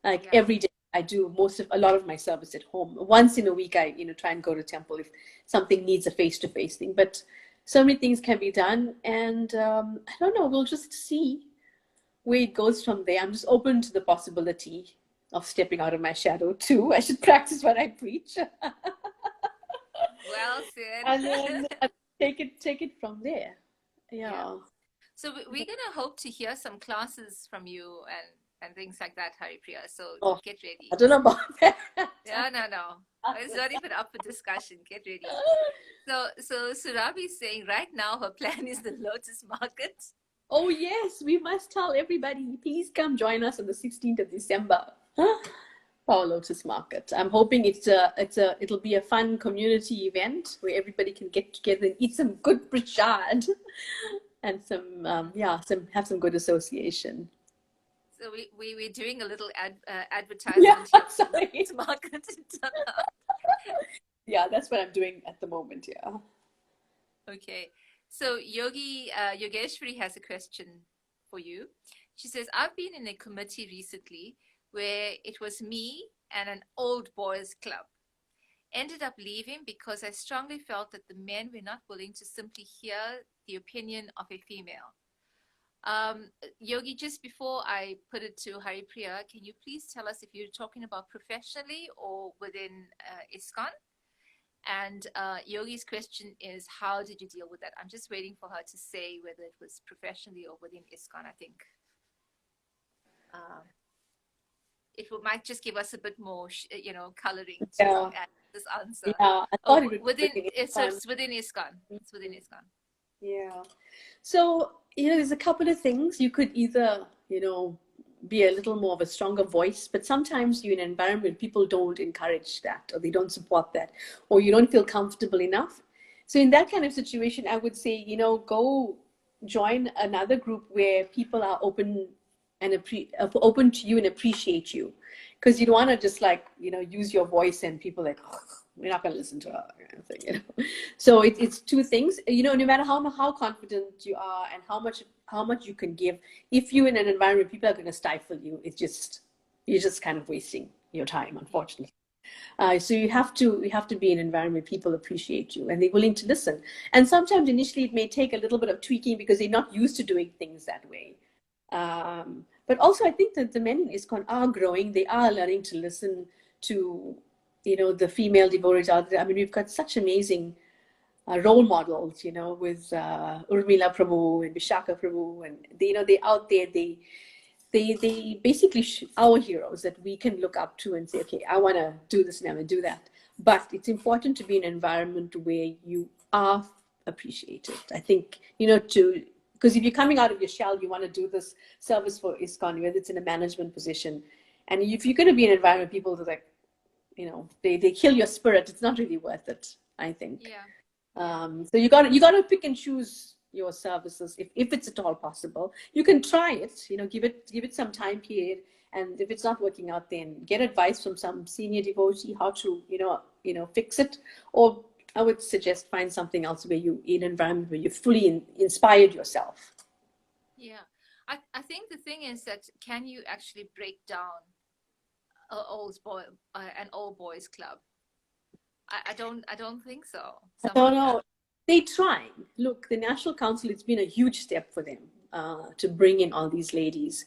Like Yeah, every day, I do a lot of my service at home. Once in a week, I try and go to temple if something needs a face-to-face thing. But so many things can be done, and I don't know. We'll just see where it goes from there. I'm just open to the possibility of stepping out of my shadow too. I should practice what I preach. well And said. then take it from there. Yeah. Yeah. So we're gonna hope to hear some classes from you and things like that, Haripriya. So Oh, get I ready. don't know about that. Yeah, no, no. It's not even up for discussion. Get ready. So Surabhi is saying right now her plan is the Lotus Market. Oh yes, we must tell everybody. Please come join us on the 16th of December. For our Lotus Market. I'm hoping it'll be a fun community event where everybody can get together and eat some good prasad and have some good association. So we're doing a little Yeah, advertisement here for the sorry. Lotus Market. Yeah, that's what I'm doing at the moment. Yeah. Okay. So Yogeshwari has a question for you. She says, I've been in a committee recently where it was me and an old boys club. Ended up leaving because I strongly felt that the men were not willing to simply hear the opinion of a female. Yogi, just before I put it to Haripriya, can you please tell us if you're talking about professionally or within ISKCON? And Yogi's question is, how did you deal with that? I'm just waiting for her to say whether it was professionally or within ISKCON. I think uh, might just give us a bit more, coloring to Yeah, this answer. yeah. I thought Oh, it would be within within it's, ISKCON. it's within ISKCON. It's within ISKCON. Yeah. So, there's a couple of things. You could either, be a little more of a stronger voice, but sometimes you're in an environment people don't encourage that or they don't support that or you don't feel comfortable enough. So in that kind of situation, I would say, go join another group where people are open and open to you and appreciate you. Because you don't want to just like, use your voice and people like, "Ugh, we're not going to listen to her," kind of thing. So it's two things, no matter how confident you are and how much you can give, if you're in an environment people are going to stifle you, you're just kind of wasting your time, unfortunately. So you have to be in an environment where people appreciate you and they're willing to listen. And sometimes initially it may take a little bit of tweaking because they're not used to doing things that way. But also I think that the men in ISKCON are growing. They are learning to listen to the female devotees out there. I mean, we've got such amazing role models, with Urmila Prabhu and Vishaka Prabhu, and they're out there. They basically our heroes that we can look up to and say, okay, I want to do this and I want to do that. But it's important to be in an environment where you are appreciated. I think, because if you're coming out of your shell, you want to do this service for ISKCON, whether it's in a management position. And if you're going to be in an environment, people are like, they kill your spirit, it's not really worth it, I think. Yeah. So you got to pick and choose your services if it's at all possible. You can try it, give it some time period, and if it's not working out, then get advice from some senior devotee how to fix it. Or I would suggest find something else where you in an environment where you fully inspired yourself. Yeah. I think the thing is that, can you actually break down an old boys club? I don't think so. I don't know. They try. Look, the National Council, it's been a huge step for them to bring in all these ladies.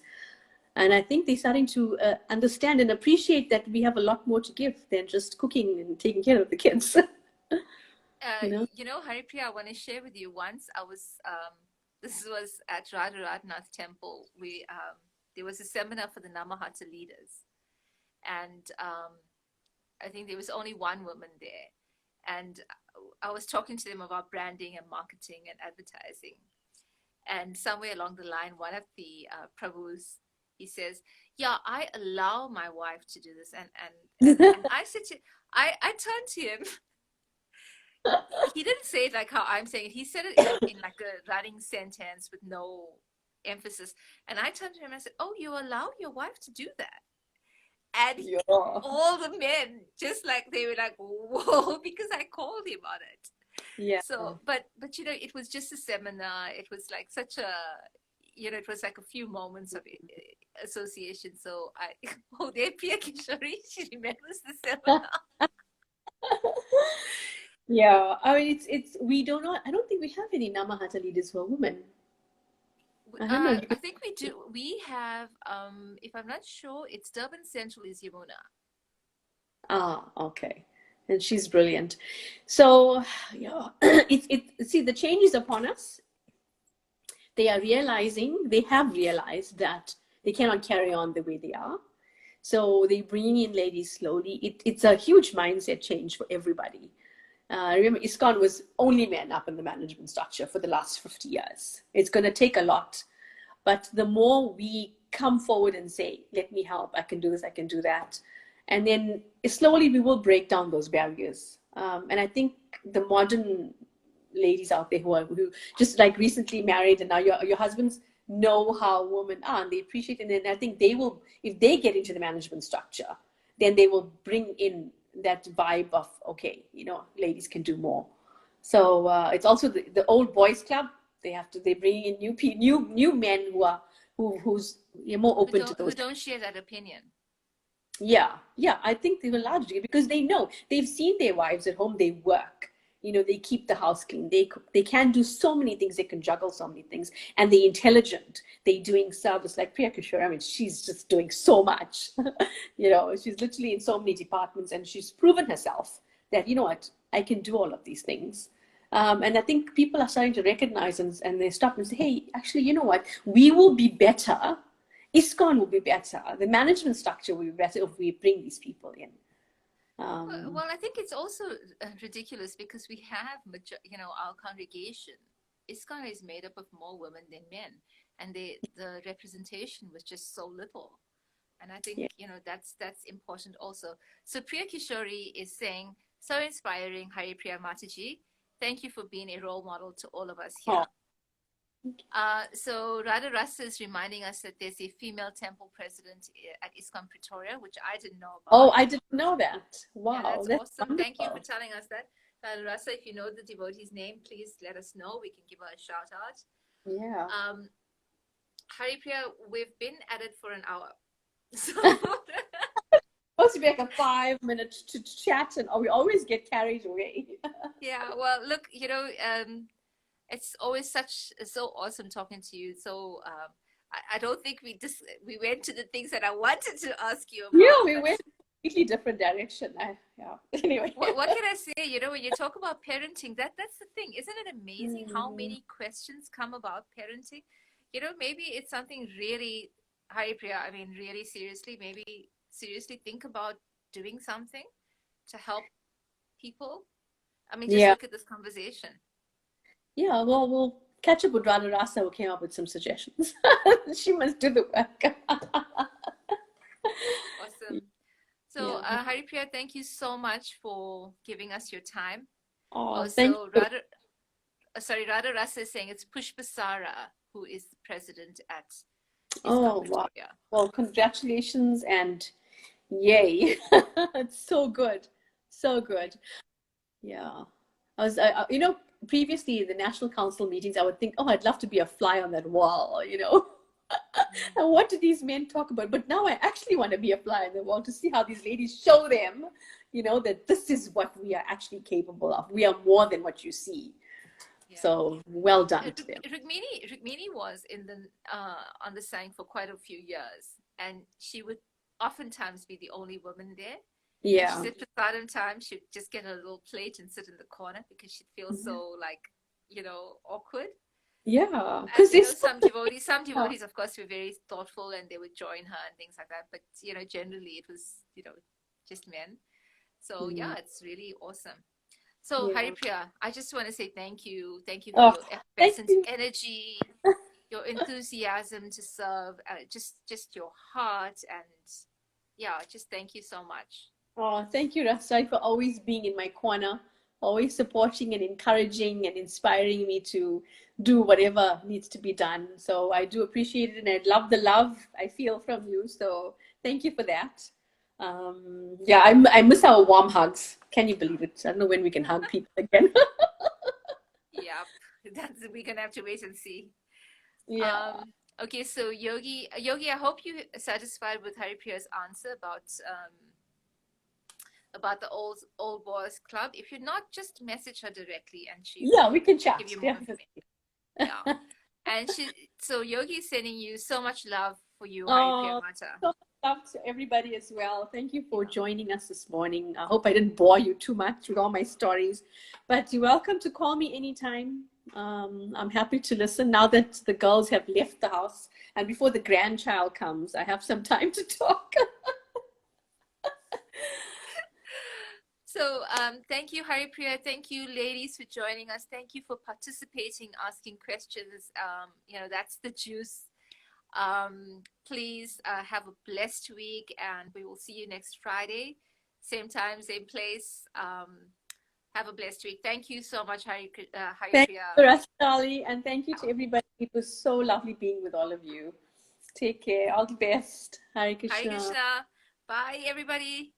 And I think they're starting to understand and appreciate that we have a lot more to give than just cooking and taking care of the kids. Haripriya, I want to share with you. Once I was, this was at Radhanath Temple. There was a seminar for the Namahata leaders, and I think there was only one woman there, and I was talking to them about branding and marketing and advertising. And somewhere along the line, one of the Prabhus, he says, "Yeah, I allow my wife to do this." And I said I turned to him. He didn't say it like how I'm saying it. He said it in like a running sentence with no emphasis. And I turned to him and I said, "Oh, you allow your wife to do that?" And Yeah. all the men, just like, they were like, "Whoa," because I called him on it. Yeah. So, but it was just a seminar. It was like such a, it was like a few moments of association. So oh, there, Priya Kishori, she remembers the seminar. Yeah. I mean, we don't know. I don't think we have any Namahata leaders who are women. I don't know. I think we do. We have, if I'm not sure, it's Durban Central is Yamuna. Okay. And she's brilliant. So, yeah, see, the change is upon us. They have realized that they cannot carry on the way they are. So they bring in ladies slowly. It's a huge mindset change for everybody. Remember, ISKCON was only men up in the management structure for the last 50 years. It's going to take a lot. But the more we come forward and say, let me help, I can do this, I can do that. And then slowly we will break down those barriers. And I think the modern ladies out there who just like recently married and now your husbands know how women are and they appreciate it. And then I think they will, if they get into the management structure, then they will bring in that vibe of, okay, ladies can do more. So it's also the old boys club. They bring in new men who's more open to those. Who don't share that opinion. Yeah, I think they will largely because they know they've seen their wives at home. They work, they keep the house clean. They can do so many things. They can juggle so many things, and they're intelligent. They're doing service like Priya Kishore. I mean, she's just doing so much. She's literally in so many departments, and she's proven herself that, you know what, I can do all of these things. And I think people are starting to recognize, and they stop and say, hey, actually, you know what, we will be better. ISKCON will be better. The management structure will be better if we bring these people in. Well, I think it's also ridiculous because we have, our congregation, ISKCON is made up of more women than men, and the representation was just so little. And I think, Yeah. that's important also. So Priya Kishori is saying, so inspiring, Haripriya Mataji. Thank you for being a role model to all of us here. Oh. So Radha Rasa is reminding us that there's a female temple president at ISKCON Pretoria, which I didn't know about. Oh, I didn't know that. Wow, Yeah, that's awesome. wonderful. Thank you for telling us that. Radha Rasa, if you know the devotee's name, please let us know. We can give her a shout out. Yeah. Haripriya, we've been at it for an hour. So Supposed to be like a 5 minute to chat, and we always get carried away. yeah, well, look, it's always so awesome talking to you. So I don't think we went to the things that I wanted to ask you about. Yeah, we went in a completely different direction. Yeah. Anyway. What can I say? When you talk about parenting, that's the thing. Isn't it amazing how many questions come about parenting? Maybe it's something really, Haripriya, I mean, really seriously, maybe seriously think about doing something to help people. I mean, just look at this conversation. Yeah, well, we'll catch up with Radha Rasa, who came up with some suggestions. She must do the work. Awesome. So, Haripriya, thank you so much for giving us your time. Oh, thank you. Radha Rasa is saying it's Pushpasara who is the president at ISKCON Wow. Pretoria. Well, congratulations and yay. It's so good. So good. Yeah. I was, previously in the National Council meetings, I would think, oh, I'd love to be a fly on that wall, And what do these men talk about? But now I actually want to be a fly on the wall to see how these ladies show them, that this is what we are actually capable of. We are more than what you see. Yeah. So well done to them. Rukmini was on the sang for quite a few years, and she would oftentimes be the only woman there. Yeah. And she said for certain times she'd just get a little plate and sit in the corner because she'd feel so awkward. Yeah, because some devotees, of course, were very thoughtful and they would join her and things like that. But generally it was just men. So yeah, it's really awesome. So Haripriya, I just want to say thank you for your effervescent energy, your enthusiasm to serve, just your heart, and just thank you so much. Oh, thank you, Rasai, for always being in my corner, always supporting and encouraging and inspiring me to do whatever needs to be done. So I do appreciate it, and I love the love I feel from you. So thank you for that. I miss our warm hugs. Can you believe it? I don't know when we can hug people again. Yeah, we're gonna have to wait and see. Yeah. Okay, so Yogi, I hope you're satisfied with Haripriya's answer about the old boys club. If you're not, just message her directly and we can chat. Give you more information. Yeah. And so Yogi is sending you so much love for you, Haripriya Mata. So much love to everybody as well. Thank you for joining us this morning. I hope I didn't bore you too much with all my stories, but you're welcome to call me anytime. I'm happy to listen now that the girls have left the house, and before the grandchild comes, I have some time to talk. So thank you, Haripriya. Thank you, ladies, for joining us. Thank you for participating, asking questions. That's the juice. Please have a blessed week, and we will see you next Friday. Same time, same place. Have a blessed week. Thank you so much, Haripriya. Thank you, Rastali, and thank you to everybody. It was so lovely being with all of you. Take care. All the best. Hare Krishna. Hare Krishna. Bye, everybody.